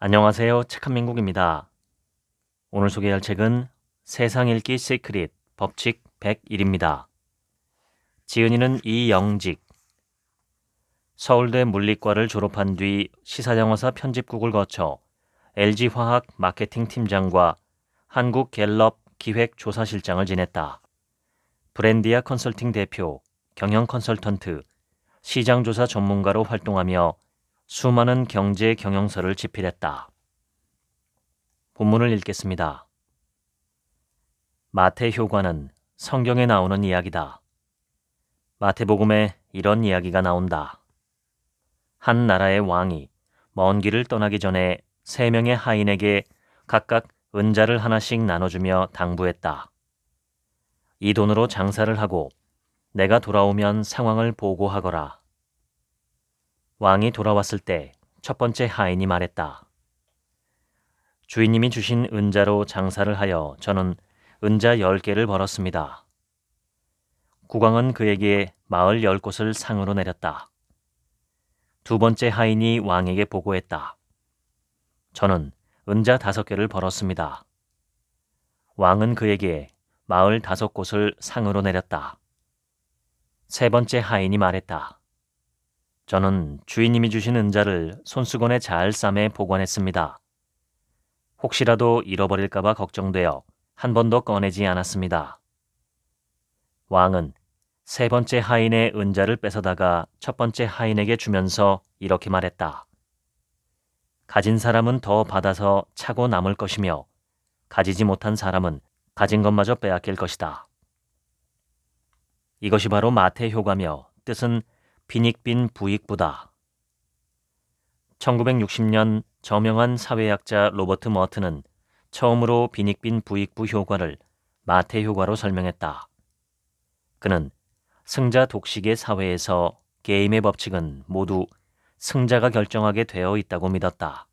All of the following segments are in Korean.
안녕하세요. 책한민국입니다. 오늘 소개할 책은 세상 읽기 시크릿 법칙 101입니다. 지은이는 이영직. 서울대 물리과를 졸업한 뒤 시사영어사 편집국을 거쳐 LG화학 마케팅 팀장과 한국갤럽 기획조사실장을 지냈다. 브랜디아 컨설팅 대표, 경영 컨설턴트, 시장조사 전문가로 활동하며 수많은 경제 경영서를 집필했다. 본문을 읽겠습니다. 마태효과는 성경에 나오는 이야기다. 마태복음에 이런 이야기가 나온다. 한 나라의 왕이 먼 길을 떠나기 전에 3명의 하인에게 각각 은자를 하나씩 나눠주며 당부했다. 이 돈으로 장사를 하고 내가 돌아오면 상황을 보고하거라. 왕이 돌아왔을 때 첫 번째 하인이 말했다. 주인님이 주신 은자로 장사를 하여 저는 은자 10개를 벌었습니다. 국왕은 그에게 마을 10곳을 상으로 내렸다. 두 번째 하인이 왕에게 보고했다. 저는 은자 5개를 벌었습니다. 왕은 그에게 마을 5곳을 상으로 내렸다. 세 번째 하인이 말했다. 저는 주인님이 주신 은자를 손수건에 잘 싸매 보관했습니다. 혹시라도 잃어버릴까봐 걱정되어 한 번도 꺼내지 않았습니다. 왕은 세 번째 하인의 은자를 뺏어다가 첫 번째 하인에게 주면서 이렇게 말했다. 가진 사람은 더 받아서 차고 남을 것이며 가지지 못한 사람은 가진 것마저 빼앗길 것이다. 이것이 바로 마태 효과며 뜻은 빈익빈 부익부다. 1960년 저명한 사회학자 로버트 머트는 처음으로 빈익빈 부익부 효과를 마태 효과로 설명했다. 그는 승자 독식의 사회에서 게임의 법칙은 모두 승자가 결정하게 되어 있다고 믿었다.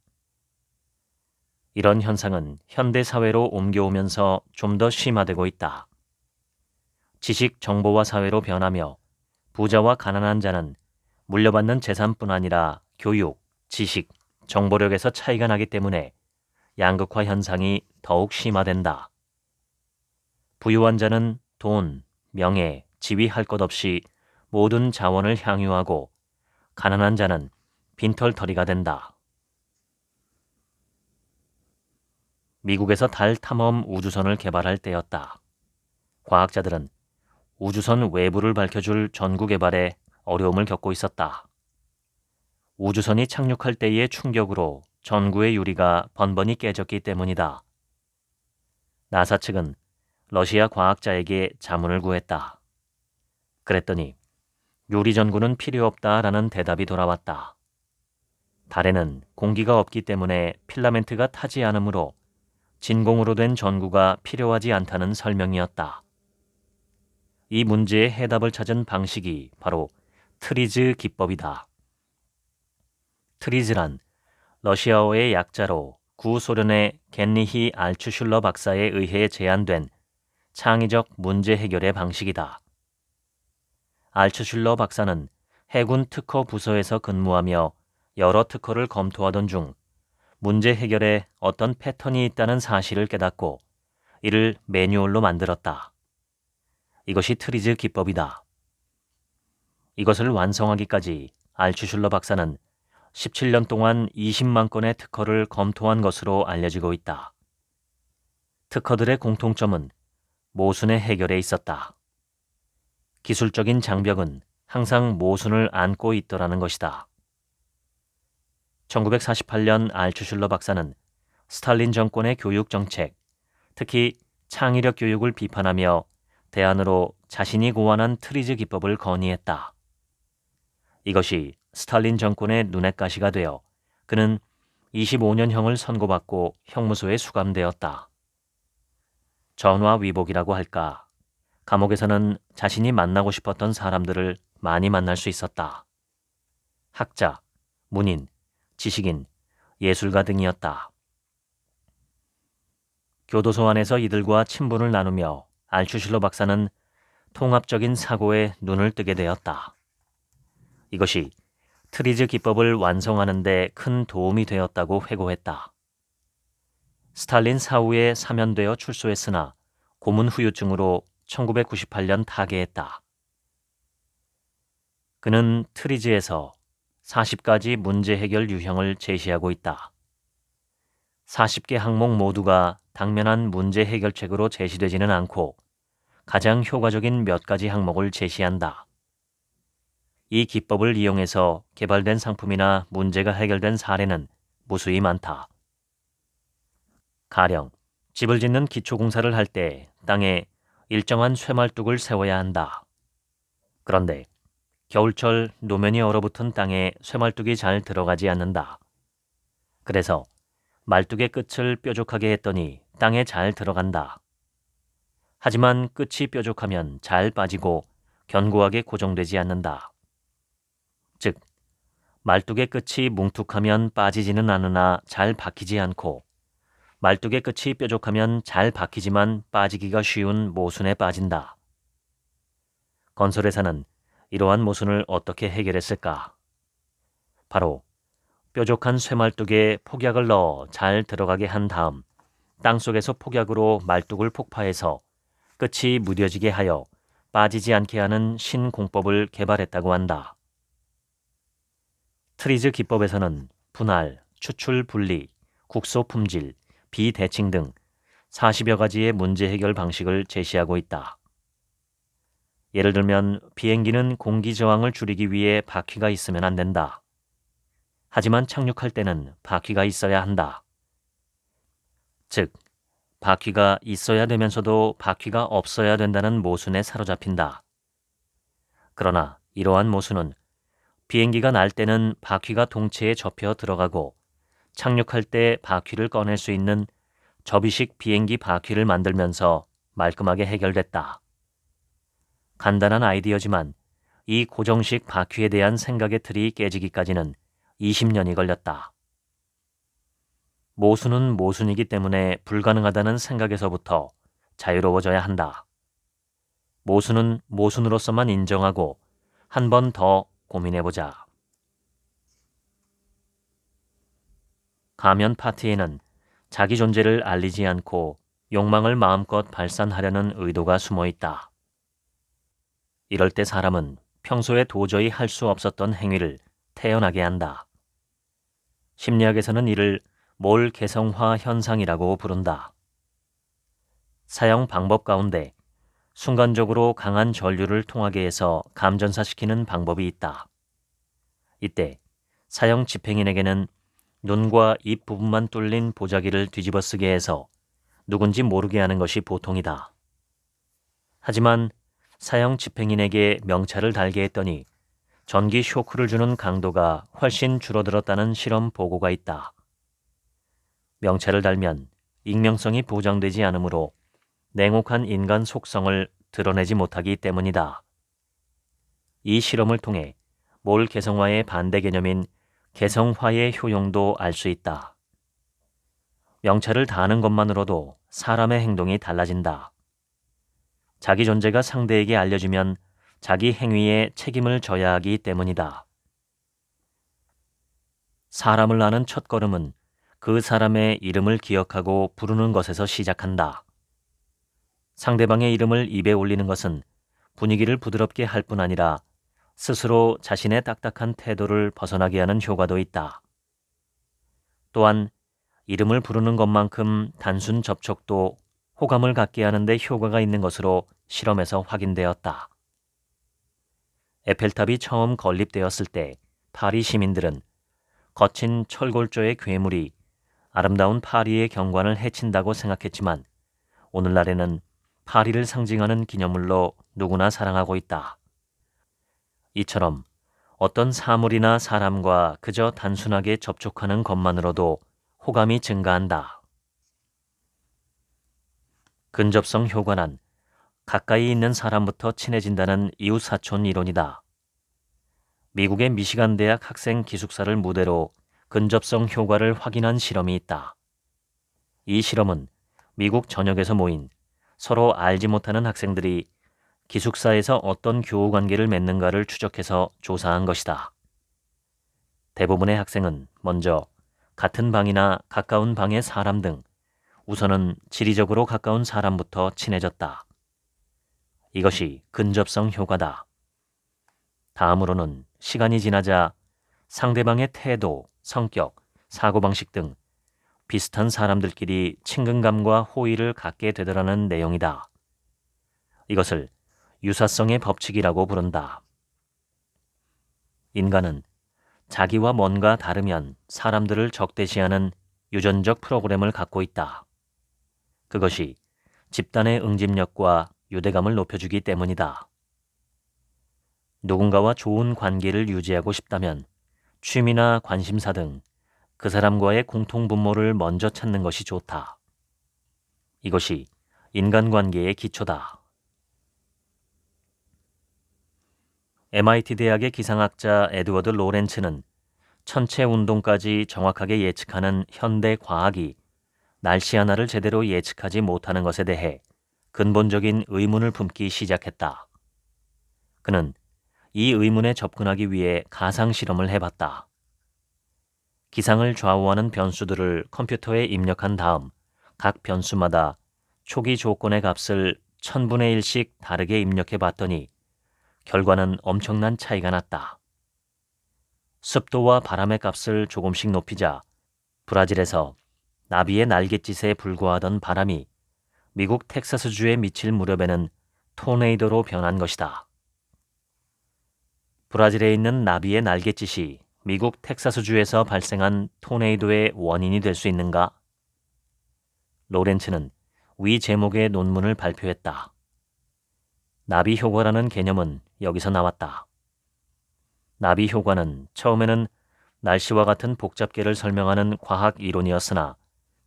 이런 현상은 현대 사회로 옮겨오면서 좀 더 심화되고 있다. 지식 정보화 사회로 변하며 부자와 가난한 자는 물려받는 재산뿐 아니라 교육, 지식, 정보력에서 차이가 나기 때문에 양극화 현상이 더욱 심화된다. 부유한 자는 돈, 명예, 지위 할 것 없이 모든 자원을 향유하고 가난한 자는 빈털터리가 된다. 미국에서 달 탐험 우주선을 개발할 때였다. 과학자들은 우주선 외부를 밝혀줄 전구 개발에 어려움을 겪고 있었다. 우주선이 착륙할 때의 충격으로 전구의 유리가 번번이 깨졌기 때문이다. 나사 측은 러시아 과학자에게 자문을 구했다. 그랬더니 유리 전구는 필요 없다라는 대답이 돌아왔다. 달에는 공기가 없기 때문에 필라멘트가 타지 않으므로 진공으로 된 전구가 필요하지 않다는 설명이었다. 이 문제의 해답을 찾은 방식이 바로 트리즈 기법이다. 트리즈란 러시아어의 약자로 구소련의 겐리히 알츠슐러 박사에 의해 제안된 창의적 문제 해결의 방식이다. 알츠슐러 박사는 해군 특허 부서에서 근무하며 여러 특허를 검토하던 중 문제 해결에 어떤 패턴이 있다는 사실을 깨닫고 이를 매뉴얼로 만들었다. 이것이 트리즈 기법이다. 이것을 완성하기까지 알츠슐러 박사는 17년 동안 20만 건의 특허를 검토한 것으로 알려지고 있다. 특허들의 공통점은 모순의 해결에 있었다. 기술적인 장벽은 항상 모순을 안고 있더라는 것이다. 1948년 알츠슐러 박사는 스탈린 정권의 교육 정책, 특히 창의력 교육을 비판하며 대안으로 자신이 고안한 트리즈 기법을 건의했다. 이것이 스탈린 정권의 눈엣 가시가 되어 그는 25년형을 선고받고 형무소에 수감되었다. 전화위복이라고 할까, 감옥에서는 자신이 만나고 싶었던 사람들을 많이 만날 수 있었다. 학자, 문인, 지식인, 예술가 등이었다. 교도소 안에서 이들과 친분을 나누며 알츠슐러 박사는 통합적인 사고에 눈을 뜨게 되었다. 이것이 트리즈 기법을 완성하는 데 큰 도움이 되었다고 회고했다. 스탈린 사후에 사면되어 출소했으나 고문 후유증으로 1998년 타계했다. 그는 트리즈에서 40가지 문제 해결 유형을 제시하고 있다. 40개 항목 모두가 당면한 문제 해결책으로 제시되지는 않고 가장 효과적인 몇 가지 항목을 제시한다. 이 기법을 이용해서 개발된 상품이나 문제가 해결된 사례는 무수히 많다. 가령 집을 짓는 기초공사를 할 때 땅에 일정한 쇠말뚝을 세워야 한다. 그런데 겨울철 노면이 얼어붙은 땅에 쇠말뚝이 잘 들어가지 않는다. 그래서 말뚝의 끝을 뾰족하게 했더니 땅에 잘 들어간다. 하지만 끝이 뾰족하면 잘 빠지고 견고하게 고정되지 않는다. 즉, 말뚝의 끝이 뭉툭하면 빠지지는 않으나 잘 박히지 않고 말뚝의 끝이 뾰족하면 잘 박히지만 빠지기가 쉬운 모순에 빠진다. 건설회사는 이러한 모순을 어떻게 해결했을까? 바로 뾰족한 쇠말뚝에 폭약을 넣어 잘 들어가게 한 다음 땅속에서 폭약으로 말뚝을 폭파해서 끝이 무뎌지게 하여 빠지지 않게 하는 신공법을 개발했다고 한다. 트리즈 기법에서는 분할, 추출 분리, 국소 품질, 비대칭 등 40여 가지의 문제 해결 방식을 제시하고 있다. 예를 들면 비행기는 공기 저항을 줄이기 위해 바퀴가 있으면 안 된다. 하지만 착륙할 때는 바퀴가 있어야 한다. 즉, 바퀴가 있어야 되면서도 바퀴가 없어야 된다는 모순에 사로잡힌다. 그러나 이러한 모순은 비행기가 날 때는 바퀴가 동체에 접혀 들어가고 착륙할 때 바퀴를 꺼낼 수 있는 접이식 비행기 바퀴를 만들면서 말끔하게 해결됐다. 간단한 아이디어지만 이 고정식 바퀴에 대한 생각의 틀이 깨지기까지는 20년이 걸렸다. 모순은 모순이기 때문에 불가능하다는 생각에서부터 자유로워져야 한다. 모순은 모순으로서만 인정하고 한 번 더 고민해보자. 가면 파티에는 자기 존재를 알리지 않고 욕망을 마음껏 발산하려는 의도가 숨어 있다. 이럴 때 사람은 평소에 도저히 할 수 없었던 행위를 태어나게 한다. 심리학에서는 이를 몰 개성화 현상이라고 부른다. 사용 방법 가운데 순간적으로 강한 전류를 통하게 해서 감전사시키는 방법이 있다. 이때 사용 집행인에게는 눈과 입 부분만 뚫린 보자기를 뒤집어 쓰게 해서 누군지 모르게 하는 것이 보통이다. 하지만 사용 집행인에게 명찰을 달게 했더니 전기 쇼크를 주는 강도가 훨씬 줄어들었다는 실험 보고가 있다. 명찰을 달면 익명성이 보장되지 않으므로 냉혹한 인간 속성을 드러내지 못하기 때문이다. 이 실험을 통해 몰 개성화의 반대 개념인 개성화의 효용도 알 수 있다. 명찰을 다하는 것만으로도 사람의 행동이 달라진다. 자기 존재가 상대에게 알려지면 자기 행위에 책임을 져야 하기 때문이다. 사람을 아는 첫걸음은 그 사람의 이름을 기억하고 부르는 것에서 시작한다. 상대방의 이름을 입에 올리는 것은 분위기를 부드럽게 할 뿐 아니라 스스로 자신의 딱딱한 태도를 벗어나게 하는 효과도 있다. 또한 이름을 부르는 것만큼 단순 접촉도 호감을 갖게 하는 데 효과가 있는 것으로 실험에서 확인되었다. 에펠탑이 처음 건립되었을 때 파리 시민들은 거친 철골조의 괴물이 아름다운 파리의 경관을 해친다고 생각했지만 오늘날에는 파리를 상징하는 기념물로 누구나 사랑하고 있다. 이처럼 어떤 사물이나 사람과 그저 단순하게 접촉하는 것만으로도 호감이 증가한다. 근접성 효과는 가까이 있는 사람부터 친해진다는 이웃사촌 이론이다. 미국의 미시간 대학 학생 기숙사를 무대로 근접성 효과를 확인한 실험이 있다. 이 실험은 미국 전역에서 모인 서로 알지 못하는 학생들이 기숙사에서 어떤 교우 관계를 맺는가를 추적해서 조사한 것이다. 대부분의 학생은 먼저 같은 방이나 가까운 방의 사람 등 우선은 지리적으로 가까운 사람부터 친해졌다. 이것이 근접성 효과다. 다음으로는 시간이 지나자 상대방의 태도, 성격, 사고방식 등 비슷한 사람들끼리 친근감과 호의를 갖게 되더라는 내용이다. 이것을 유사성의 법칙이라고 부른다. 인간은 자기와 뭔가 다르면 사람들을 적대시하는 유전적 프로그램을 갖고 있다. 그것이 집단의 응집력과 유대감을 높여주기 때문이다. 누군가와 좋은 관계를 유지하고 싶다면 취미나 관심사 등 그 사람과의 공통분모를 먼저 찾는 것이 좋다. 이것이 인간관계의 기초다. MIT 대학의 기상학자 에드워드 로렌츠는 천체 운동까지 정확하게 예측하는 현대 과학이 날씨 하나를 제대로 예측하지 못하는 것에 대해 근본적인 의문을 품기 시작했다. 그는 이 의문에 접근하기 위해 가상 실험을 해봤다. 기상을 좌우하는 변수들을 컴퓨터에 입력한 다음 각 변수마다 초기 조건의 값을 1000분의 1씩 다르게 입력해 봤더니 결과는 엄청난 차이가 났다. 습도와 바람의 값을 조금씩 높이자 브라질에서 나비의 날갯짓에 불과하던 바람이 미국 텍사스주에 미칠 무렵에는 토네이도로 변한 것이다. 브라질에 있는 나비의 날갯짓이 미국 텍사스주에서 발생한 토네이도의 원인이 될 수 있는가? 로렌츠는 위 제목의 논문을 발표했다. 나비 효과라는 개념은 여기서 나왔다. 나비 효과는 처음에는 날씨와 같은 복잡계를 설명하는 과학 이론이었으나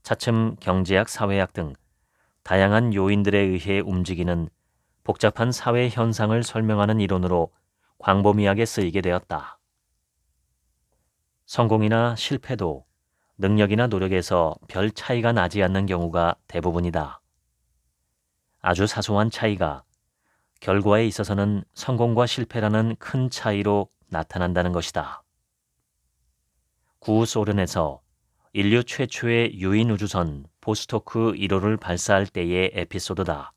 차츰 경제학, 사회학 등 다양한 요인들에 의해 움직이는 복잡한 사회 현상을 설명하는 이론으로 광범위하게 쓰이게 되었다. 성공이나 실패도 능력이나 노력에서 별 차이가 나지 않는 경우가 대부분이다. 아주 사소한 차이가 결과에 있어서는 성공과 실패라는 큰 차이로 나타난다는 것이다. 구소련에서 인류 최초의 유인 우주선 보스토크 1호를 발사할 때의 에피소드다.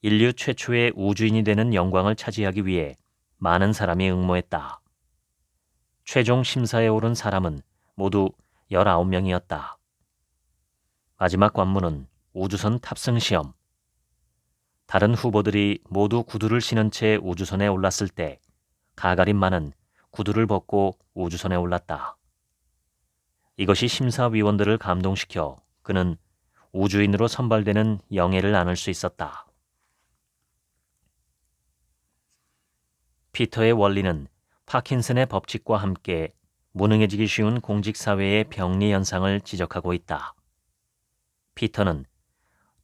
인류 최초의 우주인이 되는 영광을 차지하기 위해 많은 사람이 응모했다. 최종 심사에 오른 사람은 모두 19명이었다. 마지막 관문은 우주선 탑승 시험. 다른 후보들이 모두 구두를 신은 채 우주선에 올랐을 때 가가린만은 구두를 벗고 우주선에 올랐다. 이것이 심사위원들을 감동시켜 그는 우주인으로 선발되는 영예를 안을 수 있었다. 피터의 원리는 파킨슨의 법칙과 함께 무능해지기 쉬운 공직사회의 병리 현상을 지적하고 있다. 피터는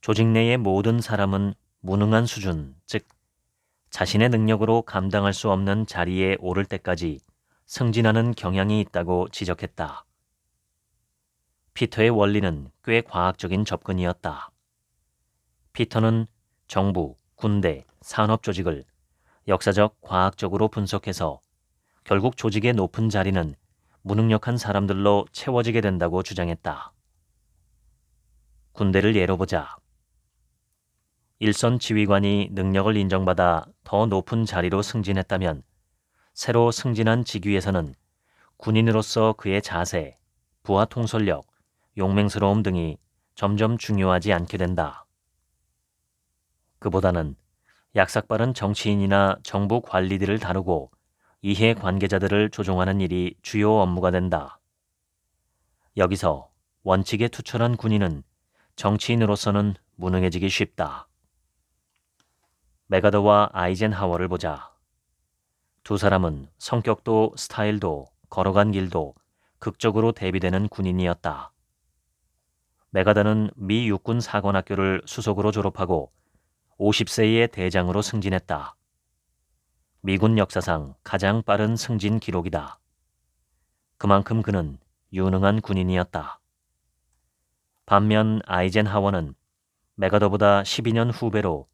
조직 내의 모든 사람은 무능한 수준, 즉 자신의 능력으로 감당할 수 없는 자리에 오를 때까지 승진하는 경향이 있다고 지적했다. 피터의 원리는 꽤 과학적인 접근이었다. 피터는 정부, 군대, 산업 조직을 역사적 과학적으로 분석해서 결국 조직의 높은 자리는 무능력한 사람들로 채워지게 된다고 주장했다. 군대를 예로 보자. 일선 지휘관이 능력을 인정받아 더 높은 자리로 승진했다면 새로 승진한 직위에서는 군인으로서 그의 자세, 부하 통솔력, 용맹스러움 등이 점점 중요하지 않게 된다. 그보다는 약삭빠른 정치인이나 정부 관리들을 다루고 이해 관계자들을 조종하는 일이 주요 업무가 된다. 여기서 원칙에 투철한 군인은 정치인으로서는 무능해지기 쉽다. 메가더와 아이젠하워를 보자. 두 사람은 성격도 스타일도 걸어간 길도 극적으로 대비되는 군인이었다. 메가더는 미 육군 사관학교를 수속으로 졸업하고 50세의 대장으로 승진했다. 미군 역사상 가장 빠른 승진 기록이다. 그만큼 그는 유능한 군인이었다. 반면 아이젠하워는 메가더보다 12년 후배로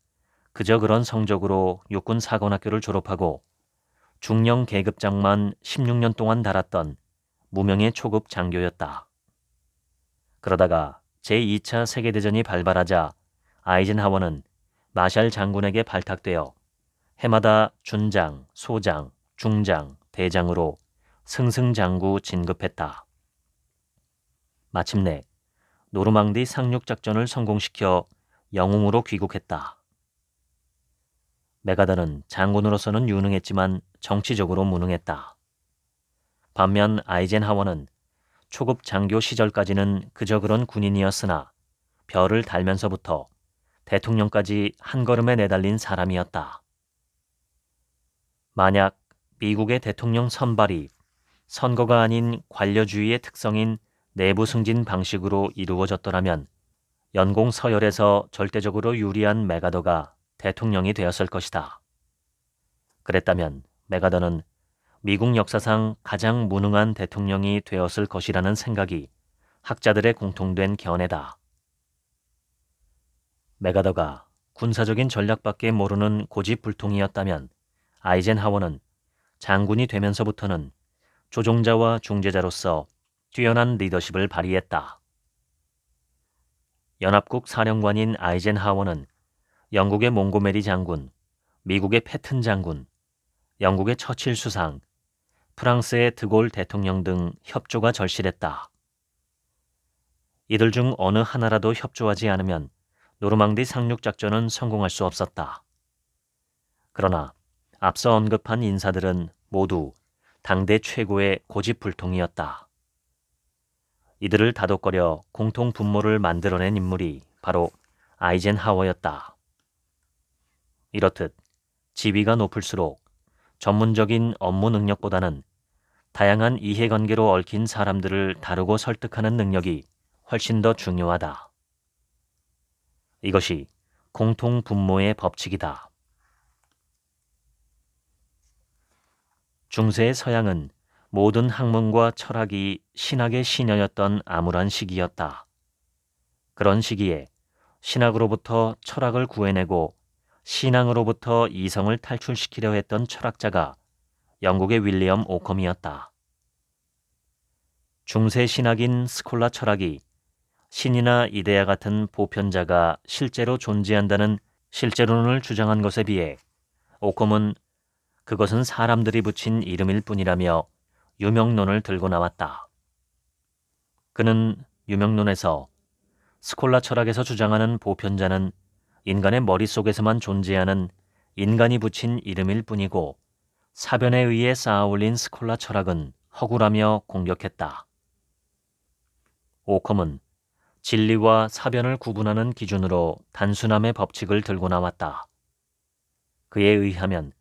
그저 그런 성적으로 육군 사관학교를 졸업하고 중령 계급장만 16년 동안 달았던 무명의 초급 장교였다. 그러다가 제2차 세계대전이 발발하자 아이젠하워는 마샬 장군에게 발탁되어 해마다 준장, 소장, 중장, 대장으로 승승장구 진급했다. 마침내 노르망디 상륙작전을 성공시켜 영웅으로 귀국했다. 메가더는 장군으로서는 유능했지만 정치적으로 무능했다. 반면 아이젠하워는 초급 장교 시절까지는 그저 그런 군인이었으나 별을 달면서부터 대통령까지 한 걸음에 내달린 사람이었다. 만약 미국의 대통령 선발이 선거가 아닌 관료주의의 특성인 내부 승진 방식으로 이루어졌더라면 연공 서열에서 절대적으로 유리한 메가더가 대통령이 되었을 것이다. 그랬다면 메가더는 미국 역사상 가장 무능한 대통령이 되었을 것이라는 생각이 학자들의 공통된 견해다. 메가더가 군사적인 전략밖에 모르는 고집불통이었다면 아이젠하워는 장군이 되면서부터는 조종자와 중재자로서 뛰어난 리더십을 발휘했다. 연합국 사령관인 아이젠하워는 영국의 몽고메리 장군, 미국의 패튼 장군, 영국의 처칠 수상, 프랑스의 드골 대통령 등 협조가 절실했다. 이들 중 어느 하나라도 협조하지 않으면 노르망디 상륙작전은 성공할 수 없었다. 그러나 앞서 언급한 인사들은 모두 당대 최고의 고집불통이었다. 이들을 다독거려 공통 분모를 만들어낸 인물이 바로 아이젠하워였다. 이렇듯 지위가 높을수록 전문적인 업무 능력보다는 다양한 이해관계로 얽힌 사람들을 다루고 설득하는 능력이 훨씬 더 중요하다. 이것이 공통 분모의 법칙이다. 중세의 서양은 모든 학문과 철학이 신학의 시녀였던 암울한 시기였다. 그런 시기에 신학으로부터 철학을 구해내고 신앙으로부터 이성을 탈출시키려 했던 철학자가 영국의 윌리엄 오컴이었다. 중세 신학인 스콜라 철학이 신이나 이데아 같은 보편자가 실제로 존재한다는 실제론을 주장한 것에 비해 오컴은 그것은 사람들이 붙인 이름일 뿐이라며 유명론을 들고 나왔다. 그는 유명론에서 스콜라 철학에서 주장하는 보편자는 인간의 머릿속에서만 존재하는 인간이 붙인 이름일 뿐이고 사변에 의해 쌓아올린 스콜라 철학은 허구라며 공격했다. 오컴은 진리와 사변을 구분하는 기준으로 단순함의 법칙을 들고 나왔다. 그에 의하면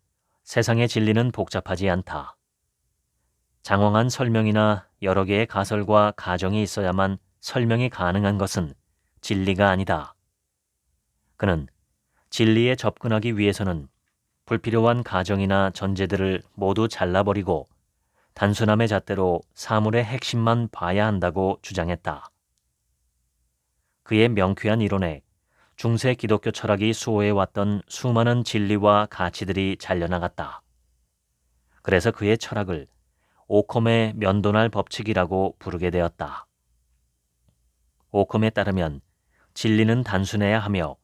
세상의 진리는 복잡하지 않다. 장황한 설명이나 여러 개의 가설과 가정이 있어야만 설명이 가능한 것은 진리가 아니다. 그는 진리에 접근하기 위해서는 불필요한 가정이나 전제들을 모두 잘라버리고 단순함의 잣대로 사물의 핵심만 봐야 한다고 주장했다. 그의 명쾌한 이론에 중세 기독교 철학이 수호해왔던 수많은 진리와 가치들이 잘려나갔다. 그래서 그의 철학을 오컴의 면도날 법칙이라고 부르게 되었다. 오컴에 따르면 진리는 단순해야 하며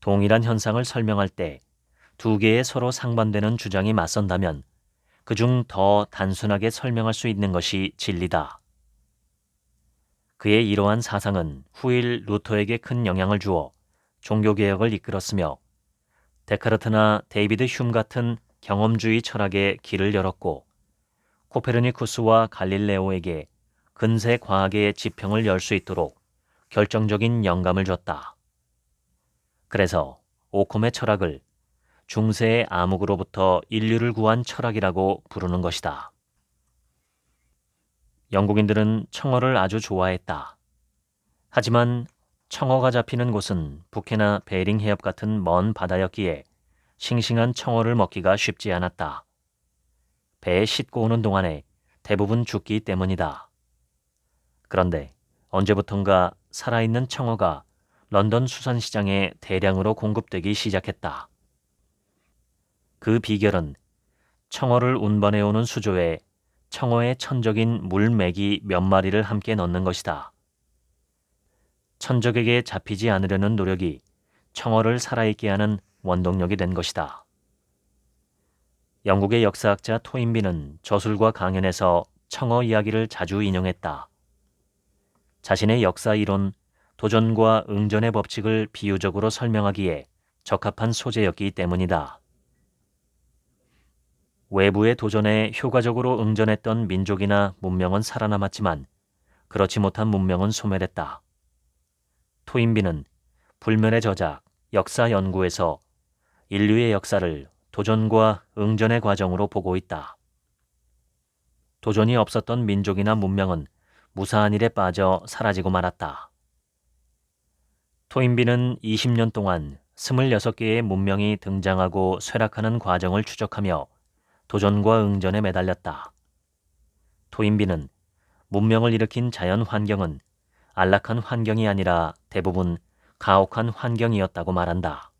동일한 현상을 설명할 때 두 개의 서로 상반되는 주장이 맞선다면 그중 더 단순하게 설명할 수 있는 것이 진리다. 그의 이러한 사상은 후일 루터에게 큰 영향을 주어 종교개혁을 이끌었으며 데카르트나 데이비드 흉 같은 경험주의 철학에 길을 열었고 코페르니쿠스와 갈릴레오에게 근세 과학의 지평을 열 수 있도록 결정적인 영감을 줬다. 그래서 오컴의 철학을 중세의 암흑으로부터 인류를 구한 철학이라고 부르는 것이다. 영국인들은 청어를 아주 좋아했다. 하지만 청어가 잡히는 곳은 북해나 베링 해협 같은 먼 바다였기에 싱싱한 청어를 먹기가 쉽지 않았다. 배에 싣고 오는 동안에 대부분 죽기 때문이다. 그런데 언제부턴가 살아있는 청어가 런던 수산시장에 대량으로 공급되기 시작했다. 그 비결은 청어를 운반해오는 수조에 청어의 천적인 물메기 몇 마리를 함께 넣는 것이다. 천적에게 잡히지 않으려는 노력이 청어를 살아있게 하는 원동력이 된 것이다. 영국의 역사학자 토인비는 저술과 강연에서 청어 이야기를 자주 인용했다. 자신의 역사 이론, 도전과 응전의 법칙을 비유적으로 설명하기에 적합한 소재였기 때문이다. 외부의 도전에 효과적으로 응전했던 민족이나 문명은 살아남았지만 그렇지 못한 문명은 소멸했다. 토인비는 불멸의 저작, 역사 연구에서 인류의 역사를 도전과 응전의 과정으로 보고 있다. 도전이 없었던 민족이나 문명은 무사한 일에 빠져 사라지고 말았다. 토인비는 20년 동안 26개의 문명이 등장하고 쇠락하는 과정을 추적하며 도전과 응전에 매달렸다. 토인비는 문명을 일으킨 자연 환경은 안락한 환경이 아니라 대부분 가혹한 환경이었다고 말한다.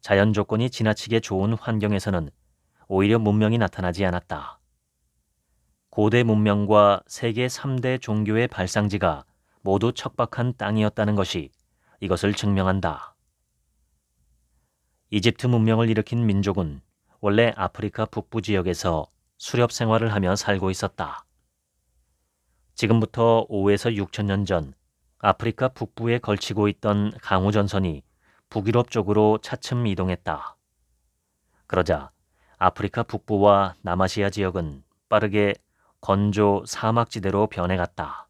자연 조건이 지나치게 좋은 환경에서는 오히려 문명이 나타나지 않았다. 고대 문명과 세계 3대 종교의 발상지가 모두 척박한 땅이었다는 것이 이것을 증명한다. 이집트 문명을 일으킨 민족은 원래 아프리카 북부 지역에서 수렵 생활을 하며 살고 있었다. 지금부터 5에서 6천 년 전 아프리카 북부에 걸치고 있던 강우 전선이 북유럽 쪽으로 차츰 이동했다. 그러자 아프리카 북부와 남아시아 지역은 빠르게 건조 사막지대로 변해갔다.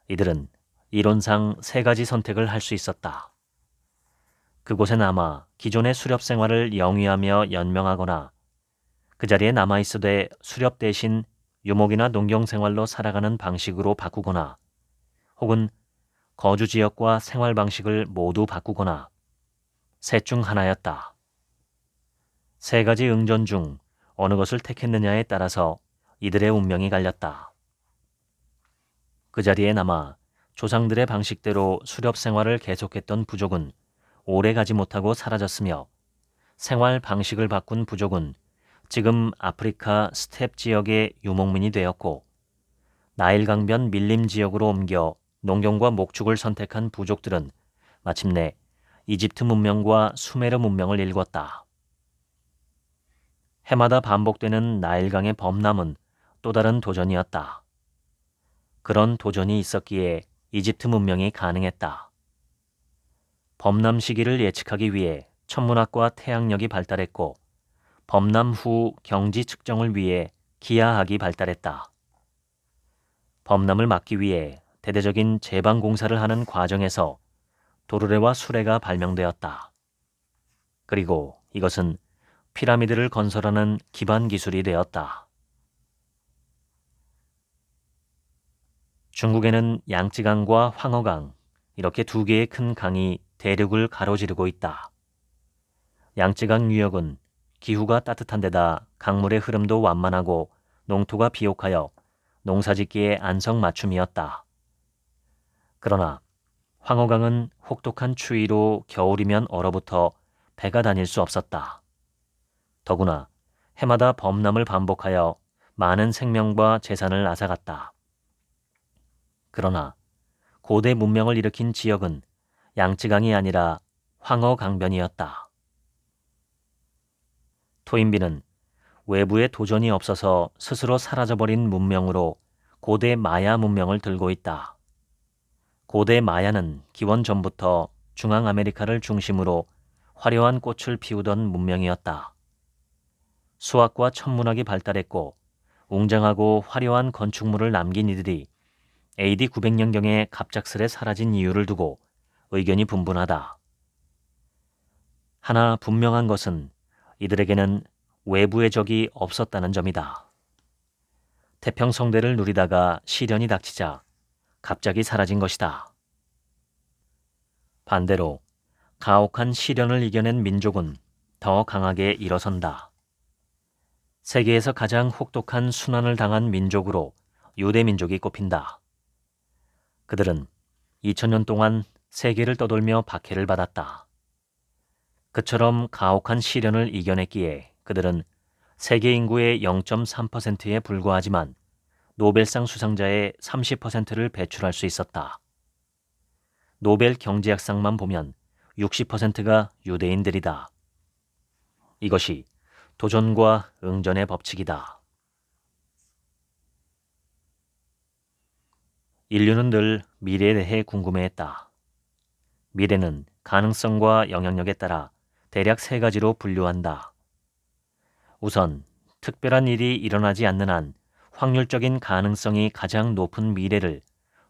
이들은 이론상 세 가지 선택을 할 수 있었다. 그곳에 남아 기존의 수렵 생활을 영위하며 연명하거나 그 자리에 남아있어도 수렵 대신 유목이나 농경 생활로 살아가는 방식으로 바꾸거나 혹은 거주 지역과 생활 방식을 모두 바꾸거나 셋 중 하나였다. 세 가지 응전 중 어느 것을 택했느냐에 따라서 이들의 운명이 갈렸다. 그 자리에 남아 조상들의 방식대로 수렵 생활을 계속했던 부족은 오래 가지 못하고 사라졌으며 생활 방식을 바꾼 부족은 지금 아프리카 스텝 지역의 유목민이 되었고 나일 강변 밀림 지역으로 옮겨 농경과 목축을 선택한 부족들은 마침내 이집트 문명과 수메르 문명을 일궜다. 해마다 반복되는 나일강의 범람은 또 다른 도전이었다. 그런 도전이 있었기에 이집트 문명이 가능했다. 범람 시기를 예측하기 위해 천문학과 태양력이 발달했고 범람 후 경지 측정을 위해 기하학이 발달했다. 범람을 막기 위해 대대적인 제방 공사를 하는 과정에서 도르래와 수레가 발명되었다. 그리고 이것은 피라미드를 건설하는 기반 기술이 되었다. 중국에는 양쯔강과 황허강, 이렇게 두 개의 큰 강이 대륙을 가로지르고 있다. 양쯔강 유역은 기후가 따뜻한 데다 강물의 흐름도 완만하고 농토가 비옥하여 농사짓기에 안성맞춤이었다. 그러나 황허강은 혹독한 추위로 겨울이면 얼어붙어 배가 다닐 수 없었다. 더구나 해마다 범람을 반복하여 많은 생명과 재산을 앗아갔다. 그러나 고대 문명을 일으킨 지역은 양쯔강이 아니라 황허강변이었다. 토인비는 외부의 도전이 없어서 스스로 사라져버린 문명으로 고대 마야 문명을 들고 있다. 고대 마야는 기원 전부터 중앙아메리카를 중심으로 화려한 꽃을 피우던 문명이었다. 수학과 천문학이 발달했고 웅장하고 화려한 건축물을 남긴 이들이 AD 900년경에 갑작스레 사라진 이유를 두고 의견이 분분하다. 하나 분명한 것은 이들에게는 외부의 적이 없었다는 점이다. 태평성대를 누리다가 시련이 닥치자 갑자기 사라진 것이다. 반대로 가혹한 시련을 이겨낸 민족은 더 강하게 일어선다. 세계에서 가장 혹독한 순환을 당한 민족으로 유대 민족이 꼽힌다. 그들은 2000년 동안 세계를 떠돌며 박해를 받았다. 그처럼 가혹한 시련을 이겨냈기에 그들은 세계 인구의 0.3%에 불과하지만 노벨상 수상자의 30%를 배출할 수 있었다. 노벨 경제학상만 보면 60%가 유대인들이다. 이것이 도전과 응전의 법칙이다. 인류는 늘 미래에 대해 궁금해했다. 미래는 가능성과 영향력에 따라 대략 세 가지로 분류한다. 우선 특별한 일이 일어나지 않는 한 확률적인 가능성이 가장 높은 미래를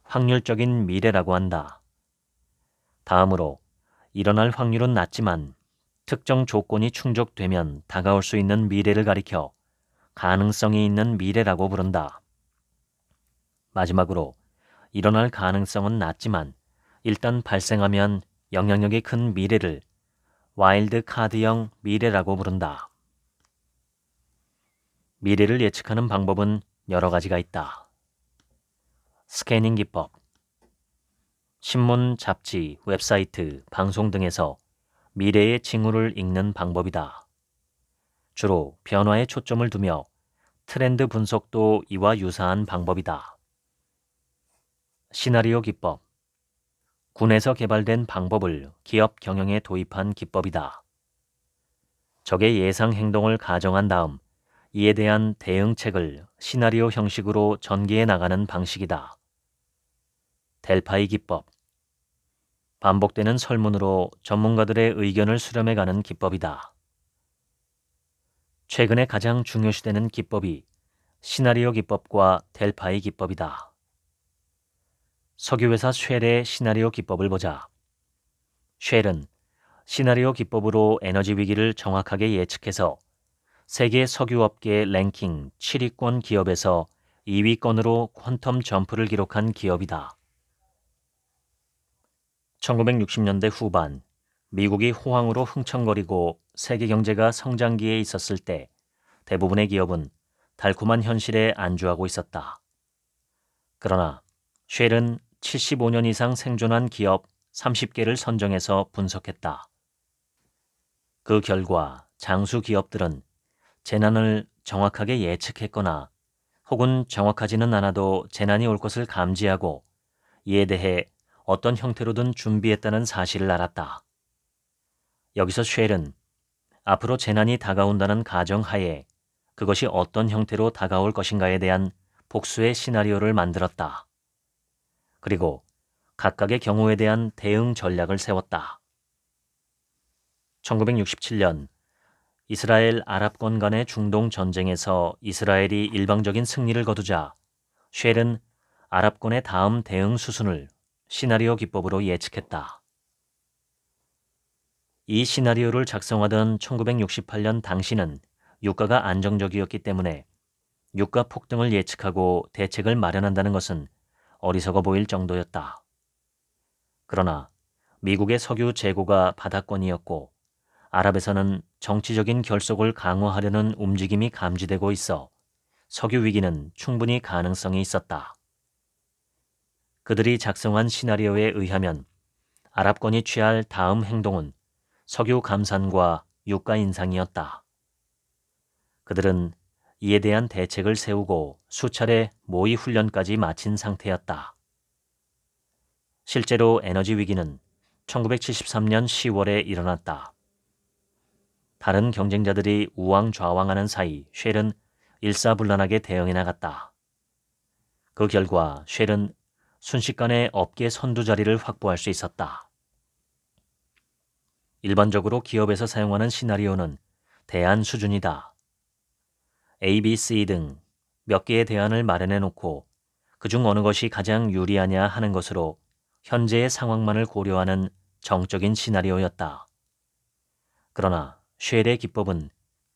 확률적인 미래라고 한다. 다음으로 일어날 확률은 낮지만 특정 조건이 충족되면 다가올 수 있는 미래를 가리켜 가능성이 있는 미래라고 부른다. 마지막으로 일어날 가능성은 낮지만 일단 발생하면 영향력이 큰 미래를 와일드 카드형 미래라고 부른다. 미래를 예측하는 방법은 여러 가지가 있다. 스캐닝 기법. 신문, 잡지, 웹사이트, 방송 등에서 미래의 징후를 읽는 방법이다. 주로 변화에 초점을 두며 트렌드 분석도 이와 유사한 방법이다. 시나리오 기법. 군에서 개발된 방법을 기업 경영에 도입한 기법이다. 적의 예상 행동을 가정한 다음 이에 대한 대응책을 시나리오 형식으로 전개해 나가는 방식이다. 델파이 기법. 반복되는 설문으로 전문가들의 의견을 수렴해가는 기법이다. 최근에 가장 중요시되는 기법이 시나리오 기법과 델파이 기법이다. 석유회사 쉘의 시나리오 기법을 보자. 쉘은 시나리오 기법으로 에너지 위기를 정확하게 예측해서 세계 석유업계 랭킹 7위권 기업에서 2위권으로 퀀텀 점프를 기록한 기업이다. 1960년대 후반 미국이 호황으로 흥청거리고 세계 경제가 성장기에 있었을 때 대부분의 기업은 달콤한 현실에 안주하고 있었다. 그러나 쉘은 75년 이상 생존한 기업 30개를 선정해서 분석했다. 그 결과 장수 기업들은 재난을 정확하게 예측했거나 혹은 정확하지는 않아도 재난이 올 것을 감지하고 이에 대해 어떤 형태로든 준비했다는 사실을 알았다. 여기서 쉘은 앞으로 재난이 다가온다는 가정하에 그것이 어떤 형태로 다가올 것인가에 대한 복수의 시나리오를 만들었다. 그리고 각각의 경우에 대한 대응 전략을 세웠다. 1967년 이스라엘 아랍권 간의 중동 전쟁에서 이스라엘이 일방적인 승리를 거두자 쉘은 아랍권의 다음 대응 수순을 시나리오 기법으로 예측했다. 이 시나리오를 작성하던 1968년 당시는 유가가 안정적이었기 때문에 유가 폭등을 예측하고 대책을 마련한다는 것은 어리석어 보일 정도였다. 그러나 미국의 석유 재고가 바닥권이었고 아랍에서는 정치적인 결속을 강화하려는 움직임이 감지되고 있어 석유 위기는 충분히 가능성이 있었다. 그들이 작성한 시나리오에 의하면 아랍권이 취할 다음 행동은 석유 감산과 유가 인상이었다. 그들은 이에 대한 대책을 세우고 수차례 모의 훈련까지 마친 상태였다. 실제로 에너지 위기는 1973년 10월에 일어났다. 다른 경쟁자들이 우왕좌왕하는 사이 쉘은 일사불란하게 대응해 나갔다. 그 결과 쉘은 순식간에 업계 선두 자리를 확보할 수 있었다. 일반적으로 기업에서 사용하는 시나리오는 대안 수준이다. A, B, C 등 몇 개의 대안을 마련해 놓고 그중 어느 것이 가장 유리하냐 하는 것으로 현재의 상황만을 고려하는 정적인 시나리오였다. 그러나 쉘의 기법은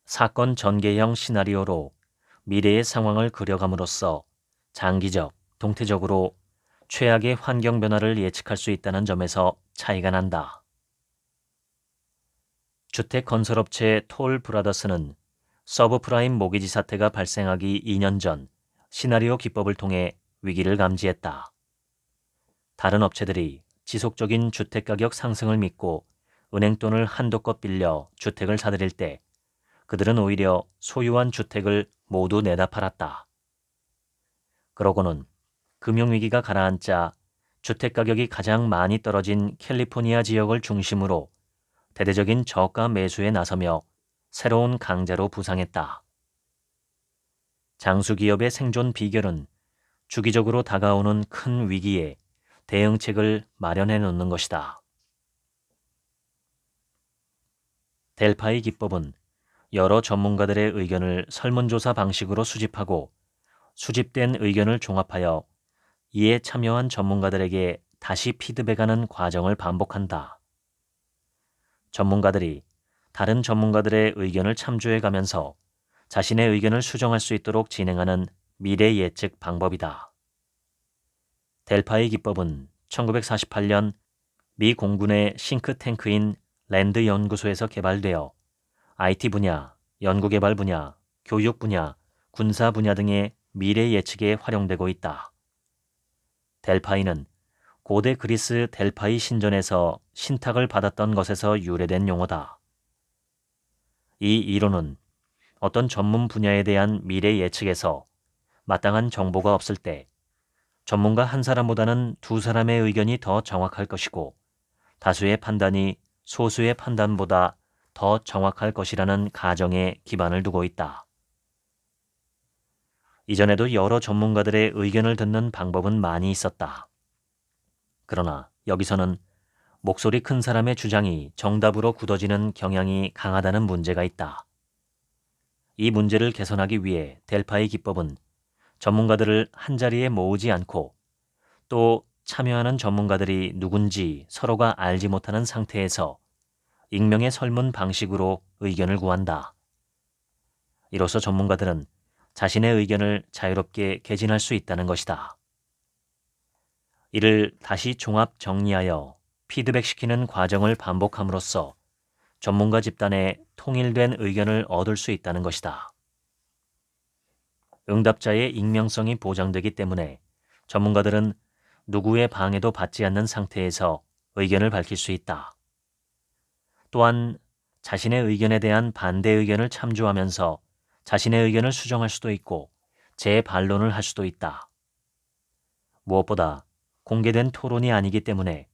사건 전개형 시나리오로 미래의 상황을 그려감으로써 장기적, 동태적으로 최악의 환경 변화를 예측할 수 있다는 점에서 차이가 난다. 주택 건설업체 톨 브라더스는 서브프라임 모기지 사태가 발생하기 2년 전 시나리오 기법을 통해 위기를 감지했다. 다른 업체들이 지속적인 주택가격 상승을 믿고 은행 돈을 한도 껏 빌려 주택을 사들일 때 그들은 오히려 소유한 주택을 모두 내다 팔았다. 그러고는 금융위기가 가라앉자 주택 가격이 가장 많이 떨어진 캘리포니아 지역을 중심으로 대대적인 저가 매수에 나서며 새로운 강자로 부상했다. 장수기업의 생존 비결은 주기적으로 다가오는 큰 위기에 대응책을 마련해 놓는 것이다. 델파이 기법은 여러 전문가들의 의견을 설문조사 방식으로 수집하고 수집된 의견을 종합하여 이에 참여한 전문가들에게 다시 피드백하는 과정을 반복한다. 전문가들이 다른 전문가들의 의견을 참조해 가면서 자신의 의견을 수정할 수 있도록 진행하는 미래 예측 방법이다. 델파이 기법은 1948년 미 공군의 싱크탱크인 랜드 연구소에서 개발되어 IT 분야, 연구개발 분야, 교육 분야, 군사 분야 등의 미래 예측에 활용되고 있다. 델파이는 고대 그리스 델파이 신전에서 신탁을 받았던 것에서 유래된 용어다. 이 이론은 어떤 전문 분야에 대한 미래 예측에서 마땅한 정보가 없을 때 전문가 한 사람보다는 두 사람의 의견이 더 정확할 것이고 다수의 판단이 소수의 판단보다 더 정확할 것이라는 가정에 기반을 두고 있다. 이전에도 여러 전문가들의 의견을 듣는 방법은 많이 있었다. 그러나 여기서는 목소리 큰 사람의 주장이 정답으로 굳어지는 경향이 강하다는 문제가 있다. 이 문제를 개선하기 위해 델파이 기법은 전문가들을 한자리에 모으지 않고 또 참여하는 전문가들이 누군지 서로가 알지 못하는 상태에서 익명의 설문 방식으로 의견을 구한다. 이로써 전문가들은 자신의 의견을 자유롭게 개진할 수 있다는 것이다. 이를 다시 종합 정리하여 피드백시키는 과정을 반복함으로써 전문가 집단의 통일된 의견을 얻을 수 있다는 것이다. 응답자의 익명성이 보장되기 때문에 전문가들은 누구의 방해도 받지 않는 상태에서 의견을 밝힐 수 있다. 또한 자신의 의견에 대한 반대 의견을 참조하면서 자신의 의견을 수정할 수도 있고 재반론을 할 수도 있다. 무엇보다 공개된 토론이 아니기 때문에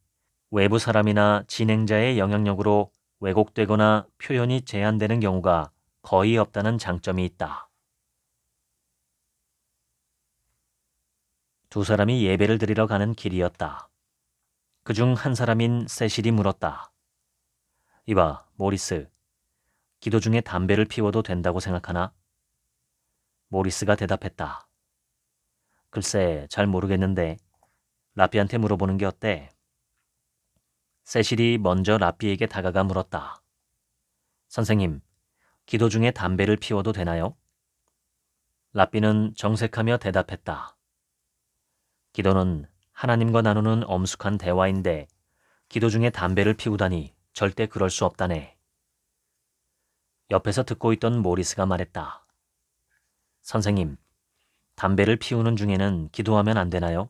외부 사람이나 진행자의 영향력으로 왜곡되거나 표현이 제한되는 경우가 거의 없다는 장점이 있다. 두 사람이 예배를 드리러 가는 길이었다. 그중 한 사람인 세실이 물었다. 이봐, 모리스. 기도 중에 담배를 피워도 된다고 생각하나? 모리스가 대답했다. 글쎄, 잘 모르겠는데 라삐한테 물어보는 게 어때? 세실이 먼저 라삐에게 다가가 물었다. 선생님, 기도 중에 담배를 피워도 되나요? 라삐는 정색하며 대답했다. 기도는 하나님과 나누는 엄숙한 대화인데 기도 중에 담배를 피우다니 절대 그럴 수 없다네. 옆에서 듣고 있던 모리스가 말했다. 선생님, 담배를 피우는 중에는 기도하면 안 되나요?